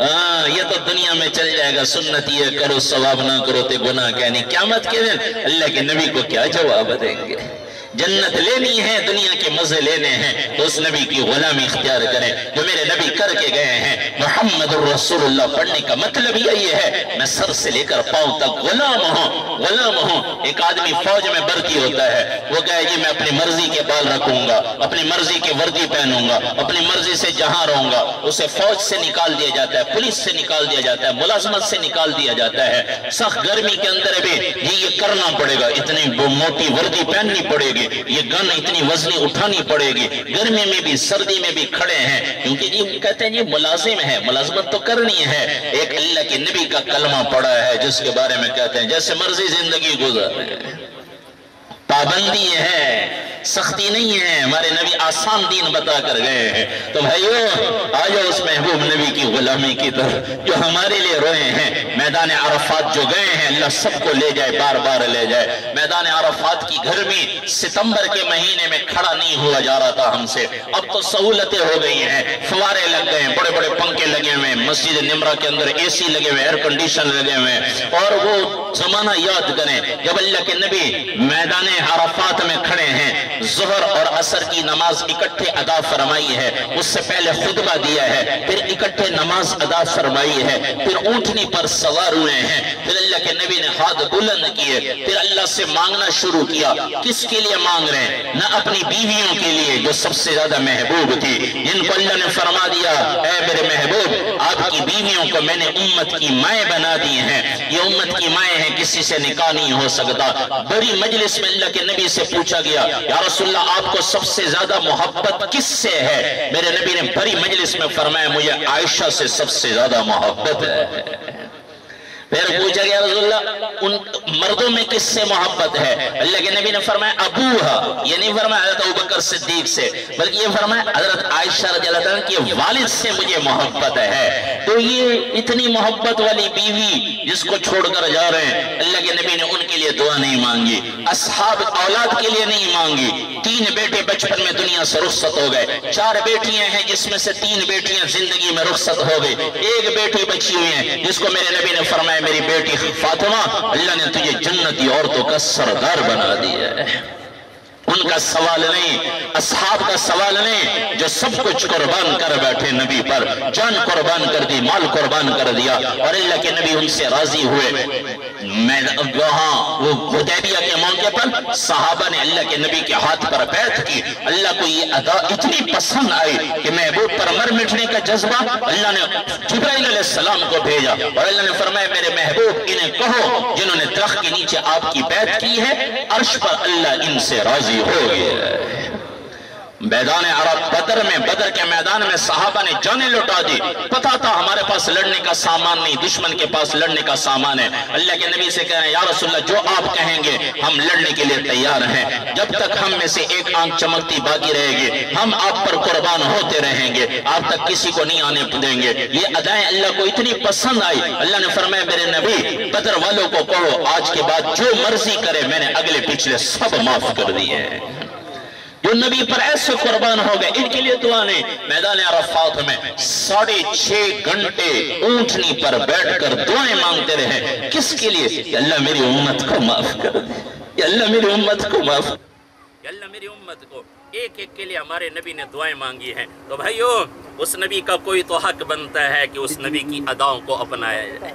ہاں یہ تو دنیا میں چل جائے گا، سنت یہ کرو ثواب نہ کرو تے گناہ کہنی، قیامت کے دن اللہ کے نبی کو کیا جواب دیں گے؟ جنت لینی ہے، دنیا کے مزے لینے ہیں تو اس نبی کی غلامی اختیار کریں جو میرے نبی کر کے گئے ہیں۔ محمد الرسول اللہ پڑھنے کا مطلب یہی ہے میں سر سے لے کر پاؤں تک غلام ہوں۔ ایک آدمی فوج میں بھرتی ہوتا ہے، وہ کہے جی میں اپنی مرضی کے بال رکھوں گا، اپنی مرضی کی وردی پہنوں گا، اپنی مرضی سے جہاں رہوں گا، اسے فوج سے نکال دیا جاتا ہے، پولیس سے نکال دیا جاتا ہے، ملازمت سے نکال دیا جاتا ہے۔ سخت گرمی کے اندر بھی یہ کرنا پڑے گا، اتنی موٹی وردی پہننی پڑے گی، یہ گن اتنی وزنی اٹھانی پڑے گی، گرمی میں بھی سردی میں بھی کھڑے ہیں، کیونکہ جی کہتے ہیں جی ملازم ہے، ملازمت تو کرنی ہے۔ ایک اللہ کے نبی کا کلمہ پڑا ہے جس کے بارے میں کہتے ہیں جیسے مرضی زندگی گزارے، پابندی ہے، سختی نہیں ہے، ہمارے نبی آسان دین بتا کر گئے ہیں۔ تو بھائیو آجو اس محبوب نبی کی غلامی کی طرف جو ہمارے لیے روئے ہیں۔ میدان عرفات جو گئے ہیں اللہ سب کو لے جائے، بار بار لے جائے۔ میدان عرفات کی گرمی ستمبر کے مہینے میں کھڑا نہیں ہوا جا رہا تھا ہم سے، اب تو سہولتیں ہو گئی ہیں، فوارے لگ گئے ہیں، بڑے بڑے پنکھے لگے ہوئے ہیں، مسجد نمرہ کے اندر اے سی لگے ہوئے، ایئر کنڈیشن لگے ہوئے ہیں۔ اور وہ زمانہ یاد کریں جب اللہ کے نبی میدان عرفات میں کھڑے ہیں، ظہر اور عصر کی نماز اکٹھے ادا فرمائی ہے، اس سے پہلے خطبہ دیا ہے، پھر اکٹھے نماز ادا فرمائی ہے، پھر اونٹنی پر سوار ہوئے ہیں، پھر اللہ کے نبی نے ہاتھ بلند کیے، پھر اللہ سے مانگنا شروع کیا۔ کس کے لیے مانگ رہے ہیں؟ نہ اپنی بیویوں کے لیے جو سب سے زیادہ محبوب تھی، جن کو اللہ نے فرما دیا اے میرے محبوب آپ کی بیویوں کو میں نے امت کی مائیں بنا دی ہیں، یہ امت کی مائیں ہیں، کسی سے نکاح نہیں ہو سکتا۔ بڑی مجلس میں اللہ کے نبی سے پوچھا گیا یا رسول اللہ آپ کو سب سے زیادہ محبت کس سے ہے؟ میرے نبی نے بڑی مجلس میں فرمایا مجھے عائشہ سے سب سے زیادہ محبت ہے۔ پھر پوچھا گیا رسول اللہ ان مردوں میں کس سے محبت ہے؟ اللہ کے نبی نے فرمایا ابوہا، یہ نہیں فرمایا حضرت ابوبکر صدیق سے، بلکہ یہ فرمایا حضرت عائشہ رضی اللہ عنہ کے والد سے مجھے محبت ہے۔ تو یہ اتنی محبت والی بیوی جس کو چھوڑ کر جا رہے ہیں، اللہ کے نبی نے ان کے لیے دعا نہیں مانگی، اصحاب اولاد کے لیے نہیں مانگی۔ 3 بیٹے بچپن میں دنیا سے رخصت ہو گئے، 4 بیٹیاں ہیں جس میں سے 3 بیٹیاں زندگی میں رخصت ہو گئی، 1 بیٹی بچی ہوئی ہے جس کو میرے نبی نے فرمایا میری بیٹی فاطمہ اللہ نے تجھے جنتی عورتوں کا سردار بنا دیا ہے۔ ان کا سوال نہیں، اصحاب کا سوال نہیں، جو سب کچھ قربان کر بیٹھے نبی پر، جان قربان کر دی، مال قربان کر دیا، اور اللہ کے نبی ان سے راضی ہوئے۔ وہاں وہ حدیبیہ کے موقع پر صحابہ نے اللہ کے نبی کے ہاتھ پر بیعت کی۔ اللہ کو یہ ادا اتنی پسند آئی کہ محبوب پر مر مٹنے کا جذبہ، اللہ نے جبرائیل علیہ السلام کو بھیجا اور اللہ نے فرمایا میرے محبوب انہیں کہو جنہوں نے درخت کے نیچے آپ کی بیعت کی ہے عرش پر اللہ ان سے راضی ہو گیا۔ میدان عرب بدر کے میدان میں صحابہ نے جانیں لٹا دی، پتا تھا ہمارے پاس لڑنے کا سامان نہیں، دشمن کے پاس لڑنے کا سامان ہے۔ اللہ کے نبی سے کہہ رہے ہیں یا رسول اللہ جو آپ کہیں گے ہم لڑنے کے لیے تیار ہیں، جب تک ہم میں سے ایک آنکھ چمکتی باقی رہے گی ہم آپ پر قربان ہوتے رہیں گے، آپ تک کسی کو نہیں آنے دیں گے۔ یہ ادائیں اللہ کو اتنی پسند آئی، اللہ نے فرمایا میرے نبی بدر والوں کو کہو آج کے بعد جو مرضی کرے میں نے اگلے پچھلے سب معاف کر دیے ہیں۔ جو نبی پر ایسے قربان ہو گئے ان کے لیے دعا نہیں۔ میدان عرفات میں 6.5 گھنٹے اونٹنی پر بیٹھ کر دعائیں مانگتے رہے، کس کے لیے؟ کہ اللہ میری امت کو معاف کر دے، کہ اللہ میری امت کو معاف کر دے، کہ اللہ میری امت کو۔ ایک ایک کے لیے ہمارے نبی نے دعائیں مانگی ہیں۔ تو بھائیو اس نبی کا کوئی تو حق بنتا ہے کہ اس نبی کی اداؤں کو اپنایا جائے،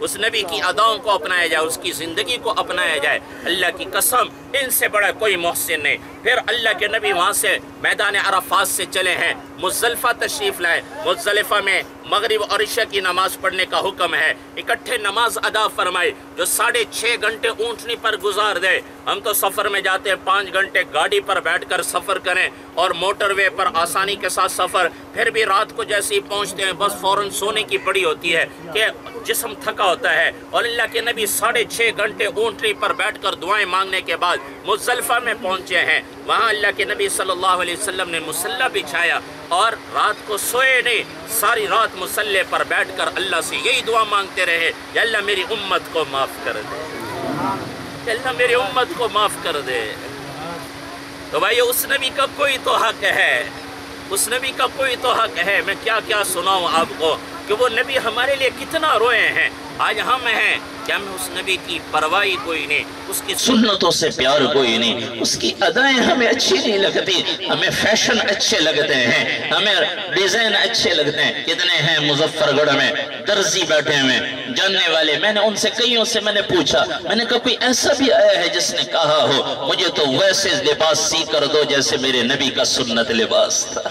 اس نبی کی اداؤں کو اپنایا جائے، اس کی زندگی کو اپنایا جائے۔ اللہ کی قسم ان سے بڑا کوئی محسن نہیں۔ پھر اللہ کے نبی وہاں سے میدان عرفات سے چلے ہیں، مزدلفہ تشریف لائے۔ مزدلفہ میں مغرب اور عشاء کی نماز پڑھنے کا حکم ہے، اکٹھے نماز ادا فرمائی۔ جو 6.5 گھنٹے اونٹنی پر گزار دے، ہم تو سفر میں جاتے ہیں 5 گھنٹے گاڑی پر بیٹھ کر سفر کریں اور موٹر وے پر آسانی کے ساتھ سفر، پھر بھی رات کو جیسے ہی پہنچتے ہیں بس فوراً سونے کی پڑی ہوتی ہے کہ جسم تھکا ہوتا ہے۔ اور اللہ کے نبی 6.5 گھنٹے اونٹنی پر بیٹھ کر دعائیں مانگنے کے بعد مزدلفہ میں پہنچے ہیں۔ وہاں اللہ کے نبی صلی اللہ علیہ وسلم نے مصلی بچھایا اور رات کو سوئے نہیں، ساری رات مصلی پر بیٹھ کر اللہ سے یہی دعا مانگتے رہے یا اللہ میری امت کو معاف کر دے، یا اللہ میری امت کو معاف کر دے۔ تو بھائی اس نبی کا کوئی تو حق ہے، اس نبی کا کوئی تو حق ہے۔ میں کیا کیا سناؤں آپ کو کہ وہ نبی ہمارے لیے کتنا روئے ہیں. آج ہم ہیں کہ ہمیں اس نبی کی پرواہی کوئی نہیں، اس کی سنتوں سے پیار کوئی نہیں، اس کی ادائیں ہمیں اچھی نہیں لگتی، ہمیں فیشن اچھے لگتے ہیں، ہمیں ڈیزائن اچھے لگتے ہیں. کتنے ہیں مظفر گڑھ میں درزی بیٹھے ہوئے جاننے والے، میں نے ان سے کئیوں سے میں نے پوچھا، میں نے کہا کوئی ایسا بھی آیا ہے جس نے کہا ہو مجھے تو ویسے لباس سی کر دو جیسے میرے نبی کا سنت لباس تھا.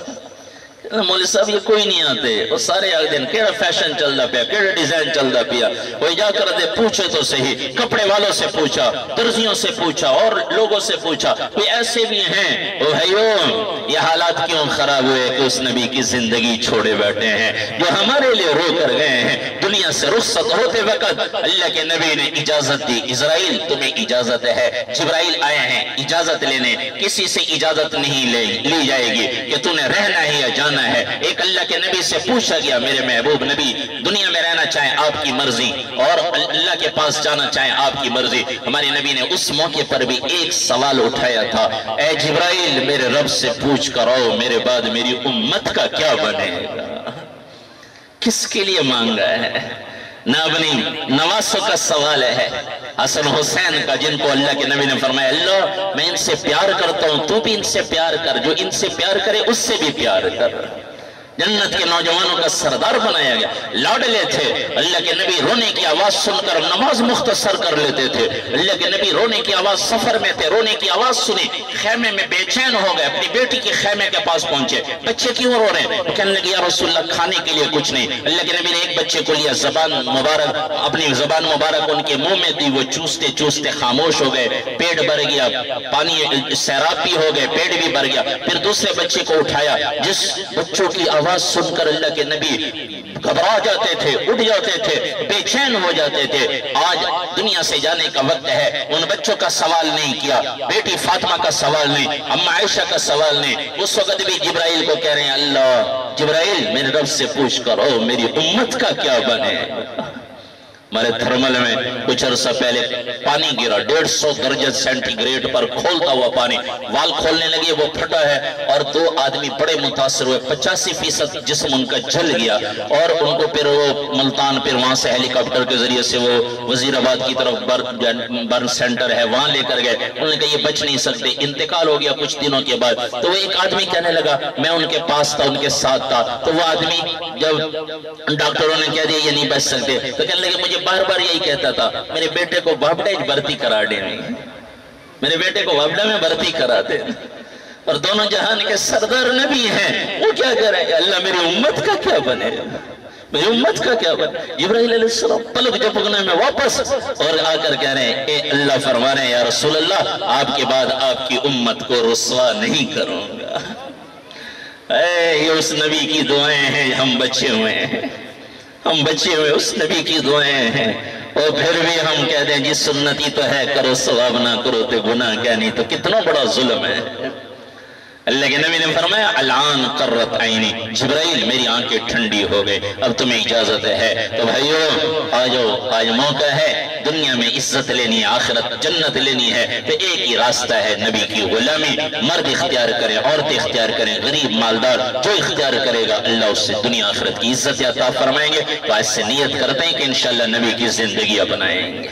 مولوی صاحب یہ کوئی نہیں آتے، وہ سارے آگے دن کیڑا فیشن چل رہا پیا، کیڑا ڈیزائن چل رہا پیا. وہ جا کر دے پوچھے تو صحیح، کپڑے والوں سے پوچھا، درزیوں سے پوچھا اور لوگوں سے پوچھا. کوئی ایسے بھی ہیں او بھائیو یہ حالات کیوں خراب ہوئے کہ اس نبی کی زندگی چھوڑے بیٹھے ہیں جو ہمارے لیے رو کر گئے ہیں. دنیا سے رخصت ہوتے وقت اللہ کے نبی نے اجازت دی، اسرائیل تمہیں اجازت ہے. جبرائیل آئے ہیں اجازت لینے، کسی سے اجازت نہیں لی جائے گی کہ تو نے رہنا ہے یا جانا ہے. ایک اللہ کے نبی سے پوچھا گیا میرے محبوب نبی دنیا میں رہنا چاہیں آپ کی مرضی اور اللہ کے پاس جانا چاہیں آپ کی مرضی. ہمارے نبی نے اس موقع پر بھی ایک سوال اٹھایا تھا، اے جبرائیل میرے رب سے پوچھ کر آؤ میرے بعد میری امت کا کیا بنے گا. کس کے لیے مانگا ہے؟ نہ اپنی نواسوں کا سوال ہے، حسن حسین کا، جن کو اللہ کے نبی نے فرمایا اللہ میں ان سے پیار کرتا ہوں تو بھی ان سے پیار کر، جو ان سے پیار کرے اس سے بھی پیار کر. جنت کے نوجوانوں کا سردار بنایا گیا، لاڈلے تھے. اللہ کے نبی رونے کی آواز سن کر نماز مختصر کر لیتے تھے. اللہ کے نبی رونے کی آواز، سفر میں تھے رونے کی آواز سنی، خیمے میں بے چین ہو گئے، اپنی بیٹی کے خیمے کے پاس پہنچے. بچے کیوں رو رہے ہیں؟ کہنے لگے یا رسول اللہ کھانے کے لیے کچھ نہیں. اللہ کے نبی نے ایک بچے کو لیا، زبان مبارک اپنی زبان مبارک ان کے منہ میں دی، وہ چوستے چوستے خاموش ہو گئے، پیٹ بھر گیا، پانی سیراب بھی ہو گئے، پیٹ بھی بھر گیا. پھر دوسرے بچے کو اٹھایا، جس بچوں کی آواز سن کر اللہ کے نبی گھبرا جاتے تھے، اٹھ جاتے تھے، بے چین ہو جاتے تھے. آج دنیا سے جانے کا وقت ہے، ان بچوں کا سوال نہیں کیا، بیٹی فاطمہ کا سوال نہیں، اماں عائشہ کا سوال نہیں. اس وقت بھی جبرائیل کو کہہ رہے ہیں اللہ جبرائیل میرے رب سے پوچھ کر او میری امت کا کیا بنے. ہمارے تھرمل میں کچھ عرصہ پہلے پانی گرا 150 درجہ سینٹی گریڈ پر کھولتا ہوا پانی، وال کھولنے لگے وہ پھٹا ہے اور 2 آدمی بڑے متاثر ہوئے، 85% جسم ان کا جل گیا اور ان کو پھر وہ ملتان، پھر وہاں سے ہیلی کاپٹر کے ذریعے سے وہ وزیر آباد کی طرف برن سینٹر ہے وہاں لے کر گئے. انہوں نے کہا یہ بچ نہیں سکتے، انتقال ہو گیا کچھ دنوں کے بعد. تو وہ ایک آدمی کہنے لگا میں ان کے پاس تھا، ان کے ساتھ تھا. تو وہ آدمی جب ڈاکٹروں نے کہہ دیا یہ نہیں بچ سکتے تو کہنے لگے مجھے بار بار یہی کہتا تھا میرے بیٹے کو وابڈا بھرتی کرا دیں، میرے بیٹے کو وابڈا میں بھرتی کرا دیں. اور دونوں جہان کے سردار نبی ہیں، وہ کیا کہہ رہے ہیں اللہ میری امت کا کیا بنے، میری امت کا کیا بنے. جبرائیل علیہ السلام پلک جھپکنے میں واپس اور آ کر کہہ رہے ہیں اے اللہ فرما رہے ہیں یا رسول اللہ آپ کے بعد آپ کی امت کو رسوا نہیں کروں گا. یہ اس نبی کی دعائیں ہیں، ہم بچے ہوئے ہیں، ہم بچے ہوئے اس نبی کی دعائیں ہیں. اور پھر بھی ہم کہہ دیں جی سنتی تو ہے کرو ثواب نہ کرو تو گناہ کیا نہیں، تو کتنا بڑا ظلم ہے. اللہ کے نبی نے فرمایا الان قرت عینی، جبرائیل میری آنکھیں ٹھنڈی ہو گئے، اب تمہیں اجازت ہے. تو بھائیو آج موقع ہے، دنیا میں عزت لینی ہے، آخرت جنت لینی ہے، تو ایک ہی راستہ ہے نبی کی غلامی. مرد اختیار کریں، عورتیں اختیار کریں، غریب مالدار جو اختیار کرے گا اللہ اس سے دنیا آخرت کی عزت عطا فرمائیں گے. تو آج سے نیت کرتے ہیں کہ انشاءاللہ نبی کی زندگی اپنائیں گے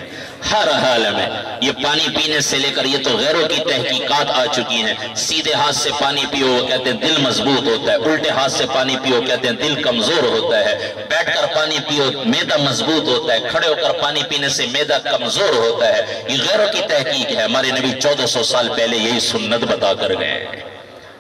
ہر حال میں. یہ پانی پینے سے لے کر یہ تو غیروں کی تحقیقات آ چکی ہیں، سیدھے ہاتھ سے پانی پیو وہ کہتے ہیں دل مضبوط ہوتا ہے، الٹے ہاتھ سے پانی پیو کہتے ہیں دل کمزور ہوتا ہے، بیٹھ کر پانی پیو معدہ مضبوط ہوتا ہے، کھڑے ہو کر پانی پینے سے معدہ کمزور ہوتا ہے. یہ غیروں کی تحقیق ہے، ہمارے نبی 1400 سال پہلے یہی سنت بتا کر گئے ہیں،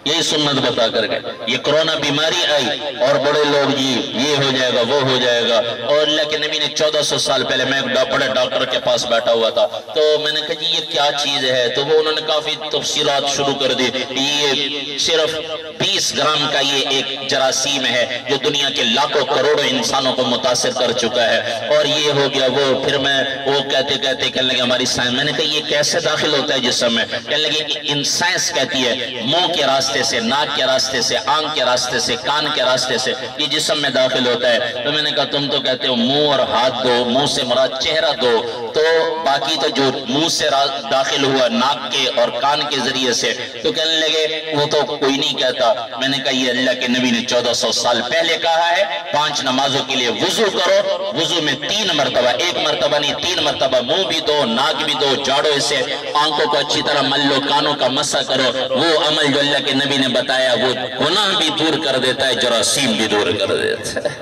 یہی سنت بتا کر گئے. یہ کرونا بیماری آئی اور بڑے لوگ یہ ہو جائے گا وہ ہو جائے گا، اور اللہ کے نبی نے 1400 سال پہلے میں بڑے ڈاکٹر کے پاس بیٹھا ہوا تھا تو میں نے کہا جی یہ کیا چیز ہے، تو وہ انہوں نے کافی تفصیلات شروع کر دی. یہ صرف 20 گرام کا یہ ایک جراثیم ہے جو دنیا کے لاکھوں کروڑوں انسانوں کو متاثر کر چکا ہے، اور یہ ہو گیا وہ. پھر میں وہ کہتے کہنے لگے ہماری سائنس، میں نے کہا یہ کیسے داخل ہوتا ہے جسم میں، کہنے لگے ان سائنس کہتی ہے منہ کے راستے راستے سے، ناک کے راستے سے، آنکھ کے راستے سے، کان کے راستے سے یہ جسم میں داخل ہوتا ہے۔ تو میں نے کہا تم تو کہتے ہو منہ اور ہاتھ دو، منہ سے مراد چہرہ دو، تو باقی تو جو منہ سے داخل ہوا ناک کے اور کان کے ذریعے سے، تو کہنے لگے وہ تو کوئی نہیں کہتا۔ میں نے کہا یہ اللہ کے نبی نے 1400 سال پہلے کہا ہے، 5 نمازوں کے لیے وضو کرو، وضو میں 3 مرتبہ، 1 مرتبہ نہیں 3 مرتبہ منہ بھی دو، ناک بھی دو، جاڑو اسے، آنکھوں کو اچھی طرح مل لو، کانوں کا مسح کرو۔ وہ عمل جو اللہ کے نبی نے بتایا وہ گناہ بھی دور کر دیتا ہے، جراثیم بھی دور کر دیتا ہے۔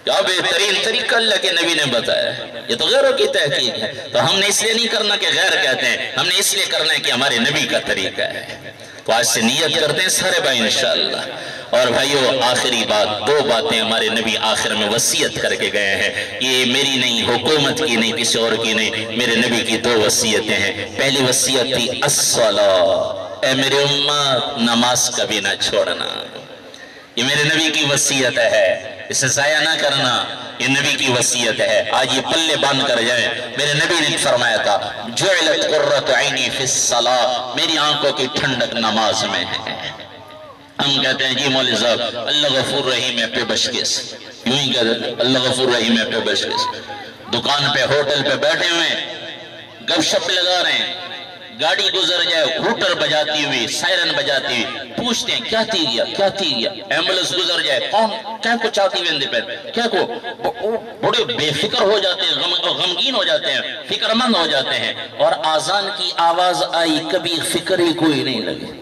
کیا بہترین طریقہ اللہ کے نبی نے بتایا ہے۔ یہ تو غیروں کی تحقیق ہے، تو ہم نے اس لیے نہیں کرنا کہ غیر کہتے ہیں، ہم نے اس لیے کرنا ہے کہ ہمارے نبی کا طریقہ ہے۔ تو آج سے نیت کرتے ہیں سارے بھائی انشاءاللہ۔ اور بھائیو آخری بات، 2 باتیں ہمارے نبی آخر میں وصیت کر کے گئے ہیں، یہ میری نہیں، حکومت کی نہیں، کسی اور کی نہیں، میرے نبی کی 2 وصیتیں ہیں۔ پہلی وصیت تھی الصلاۃ، اے میرے امت نماز کبھی نہ چھوڑنا۔ یہ میرے نبی کی وصیت ہے، اسے ضائع نہ کرنا، یہ نبی کی وصیت ہے۔ آج یہ پلے باندھ کر جائیں۔ میرے نبی نے فرمایا تھا جعلت قرۃ عینی فی الصلاۃ، میری آنکھوں کی ٹھنڈک نماز میں ہے۔ ہم کہتے ہیں جی مولوی صاحب اللہ غفور رحیم ہے پہ بشکش، یوں ہی کہتے ہیں اللہ غفور رحیم ہے پہ بشکش۔ دکان پہ ہوٹل پہ بیٹھے ہوئے گپ شپ لگا رہے ہیں، گاڑی گزر جائے ہوٹر بجاتی ہوئی، سائرن بجاتی ہوئی، پوچھتے ہیں کیا تھی گیا کیا تھی گیا، ایمبولنس گزر جائے کون کیا کو چاہتی ویندے پہ کیا کو، بڑے بے فکر ہو جاتے ہیں، غمگین ہو جاتے ہیں، فکر مند ہو جاتے ہیں۔ اور آزان کی آواز آئی کبھی فکر ہی کوئی نہیں لگی،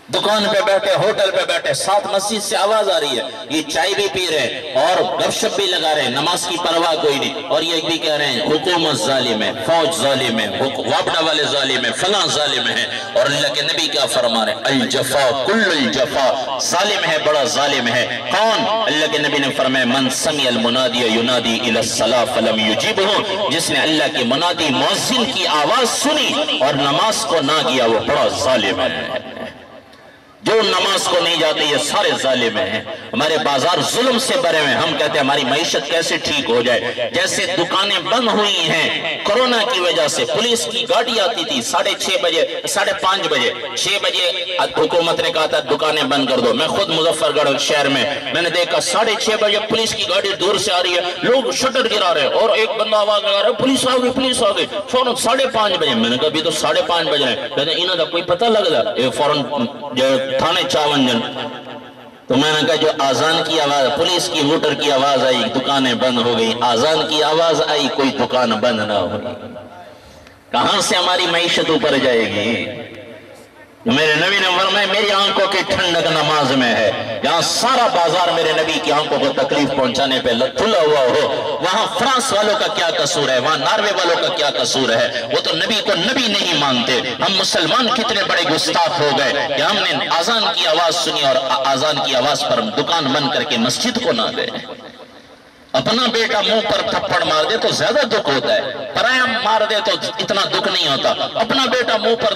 دکان پہ بیٹھے ہوٹل پہ بیٹھے، ساتھ مسجد سے آواز آ رہی ہے، یہ چائے بھی پی رہے ہیں اور گپ شپ بھی لگا رہے ہیں، نماز کی پرواہ کوئی نہیں، اور یہ بھی کہہ رہے ہیں حکومت ظالم ہے، فوج ظالم ہے، وابڈا والے ظالم ہے، فلاں ظالم ہے۔ اور اللہ کے نبی کیا فرما رہے ہیں الجفا کل الجفا، ظالم ہے بڑا ظالم ہے۔ کون؟ اللہ کے نبی نے فرمایا من سمع المنادی ینادی الی الصلاۃ فلم یجبہ، جس نے اللہ کے منادی مؤذن کی آواز سنی اور نماز کو نہ کیا وہ بڑا ظالم ہے۔ جو نماز کو نہیں جاتے یہ سارے ظالم ہیں۔ ہمارے بازار ظلم سے بھرے ہوئے، ہم کہتے ہیں ہماری معیشت کیسے ٹھیک ہو جائے۔ جیسے دکانیں بند ہوئی ہیں کرونا کی وجہ سے، پولیس کی گاڑی آتی تھی 6:30 بجے 5:30 بجے، 6 بجے حکومت نے کہا تھا دکانیں بند کر دو۔ میں خود مظفر گڑھ شہر میں نے دیکھا 6:30 بجے پولیس کی گاڑی دور سے آ رہی ہے، لوگ شٹر گرا رہے ہیں اور ایک بندہ آواز لگا رہا ہے پولیس آ گئی پولیس آ گئی۔ فوراً 5:30 بجے، میں نے کہا ابھی تو 5:30 بج رہے ہیں، کہتے ہیں انہوں کا کوئی پتہ لگ رہا، فوراً تھانے چاونجن۔ تو میں نے کہا جو آزان کی آواز، پولیس کی موٹر کی آواز آئی دکانیں بند ہو گئی، آزان کی آواز آئی کوئی دکان بند نہ ہوئی، کہاں سے ہماری معیشت اوپر جائے گی؟ میرے نبی نے فرمایا میری آنکھوں کی ٹھنڈک نماز میں ہے۔ یہاں سارا بازار میرے نبی کی آنکھوں کو تکلیف پہنچانے پہ تھلا ہوا ہو، وہاں فرانس والوں کا کیا قصور ہے، وہاں ناروے والوں کا کیا قصور ہے؟ وہ تو نبی کو نبی نہیں مانتے۔ ہم مسلمان کتنے بڑے گستاخ ہو گئے کہ ہم نے آزان کی آواز سنی اور آزان کی آواز پر دکان بند کر کے مسجد کو نہ گئے۔ اپنا بیٹا منہ پر تھپڑ مار دے تو زیادہ دکھ ہوتا ہے، پرایا مار دے تو اتنا دکھ نہیں ہوتا۔ اپنا بیٹا منہ پر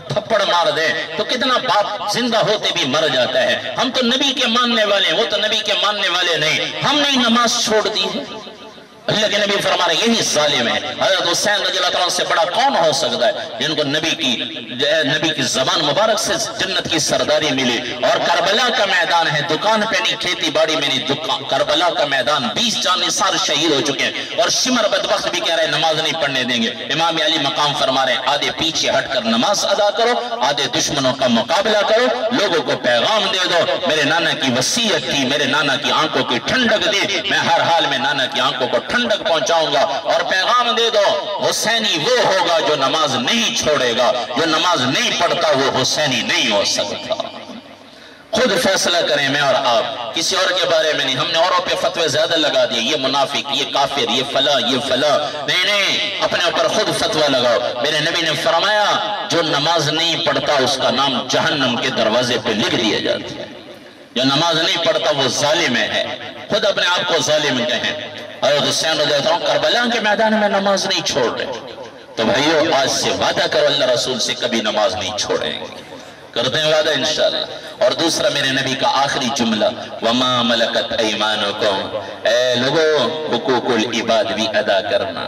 تھپڑ مار دے تو کتنا باپ زندہ ہوتے بھی مر جاتا ہے۔ ہم تو نبی کے ماننے والے ہیں، وہ تو نبی کے ماننے والے نہیں۔ ہم نے نماز چھوڑ دی ہے۔ اللہ کے نبی فرما رہے یہی ظالم ہے۔ حضرت حسین رضی اللہ عنہ سے بڑا کون ہو سکتا ہے جن کو نبی کی زبان مبارک سے جنت کی سرداری ملی۔ اور کربلا کا میدان ہے، دکان پہ نہیں، کھیتی باڑی میں نہیں، کربلا کا میدان 20 جانثار شہید ہو چکے ہیں۔ اور شمر بدبخت بھی کہہ رہے ہیں نماز نہیں پڑھنے دیں گے۔ امام علی مقام فرما رہے ہیں آدھے پیچھے ہٹ کر نماز ادا کرو، آدھے دشمنوں کا مقابلہ کرو، لوگوں کو پیغام دے دو۔ میرے نانا کی وصیت تھی، میرے نانا کی آنکھوں کی ٹھنڈک دی، میں ہر حال میں نانا کی آنکھوں کو ٹھنڈک پہنچاؤں گا۔ اور پیغام دے دو حسینی وہ ہوگا جو نماز نہیں چھوڑے گا، جو نماز نہیں پڑھتا وہ حسینی نہیں ہو سکتا۔ خود فیصلہ کریں، میں اور آپ، کسی اور کے بارے میں نہیں۔ ہم نے اوروں پہ فتوے زیادہ لگا دیے، یہ منافق، یہ کافر، یہ فلاں، یہ فلاں۔ نہیں، اپنے اوپر خود فتوہ لگاؤ۔ میرے نبی نے فرمایا جو نماز نہیں پڑھتا اس کا نام جہنم کے دروازے پہ لکھ دیا جاتا ہے۔ جو نماز نہیں پڑھتا وہ ظالم ہے، خود اپنے آپ کو ظالم کہیں۔ حضرت حسین رضی اللہ عنہ کربلا کے میدان میں نماز نہیں چھوڑ رہے، تو بھائیو آج سے وعدہ کرو اللہ رسول سے کبھی نماز نہیں چھوڑیں گے، کرتے ہیں وعدہ انشاءاللہ۔ اور دوسرا میرے نبی کا آخری جملہ وَمَا مَلَكَتْ أَيْمَانُكُمْ، اے لوگو حقوق العباد بھی ادا کرنا۔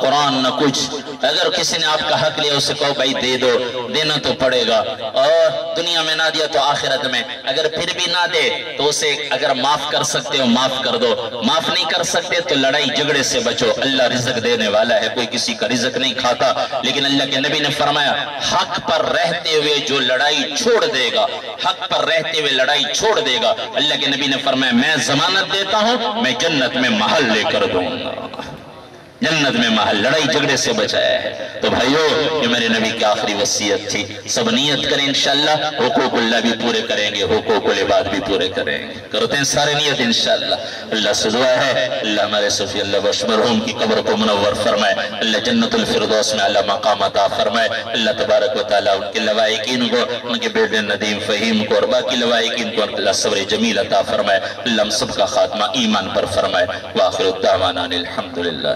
قرآن نہ کچھ. اگر کسی نے آپ کا حق لیا اسے کہو بھائی دے دو, دینا تو پڑے گا, اور دنیا میں نہ دیا تو آخرت میں. اگر پھر بھی نہ دے تو اسے اگر معاف کر سکتے ہو معاف کر دو, معاف نہیں کر سکتے تو لڑائی جھگڑے سے بچو. اللہ رزق دینے والا ہے, کوئی کسی کا رزق نہیں کھاتا. لیکن اللہ کے نبی نے فرمایا حق پر رہتے ہوئے جو لڑائی چھوڑ دے گا, حق پر رہتے ہوئے لڑائی چھوڑ دے گا, اللہ کے نبی نے فرمایا میں ضمانت دیتا ہوں میں جنت میں محل لے کر دوں گا. جنت میں محل, لڑائی جھگڑے سے بچایا ہے. تو بھائیو یہ میرے نبی کی آخری وصیت تھی. سب نیت کریں انشاءاللہ, حقوق اللہ بھی پورے کریں گے, حقوق العباد بھی پورے کریں گے. کرتے ہیں سارے نیت انشاءاللہ. اللہ سے دعا ہے اللہ ہمارے صفی اللہ بخش مرحوم کی قبر کو منور فرمائے, اللہ جنت الفردوس میں اعلیٰ مقام عطا فرمائے. اللہ تبارک و تعالیٰ ان کے لوائقین کو, ان کے بیٹے ندیم فہیم کو اور باقی لوائقین کو اللہ صبر جمیل عطا فرمائے. اللہ ہم سب کا خاتمہ ایمان پر فرمائے. وآخر الدعوانا الحمدللہ.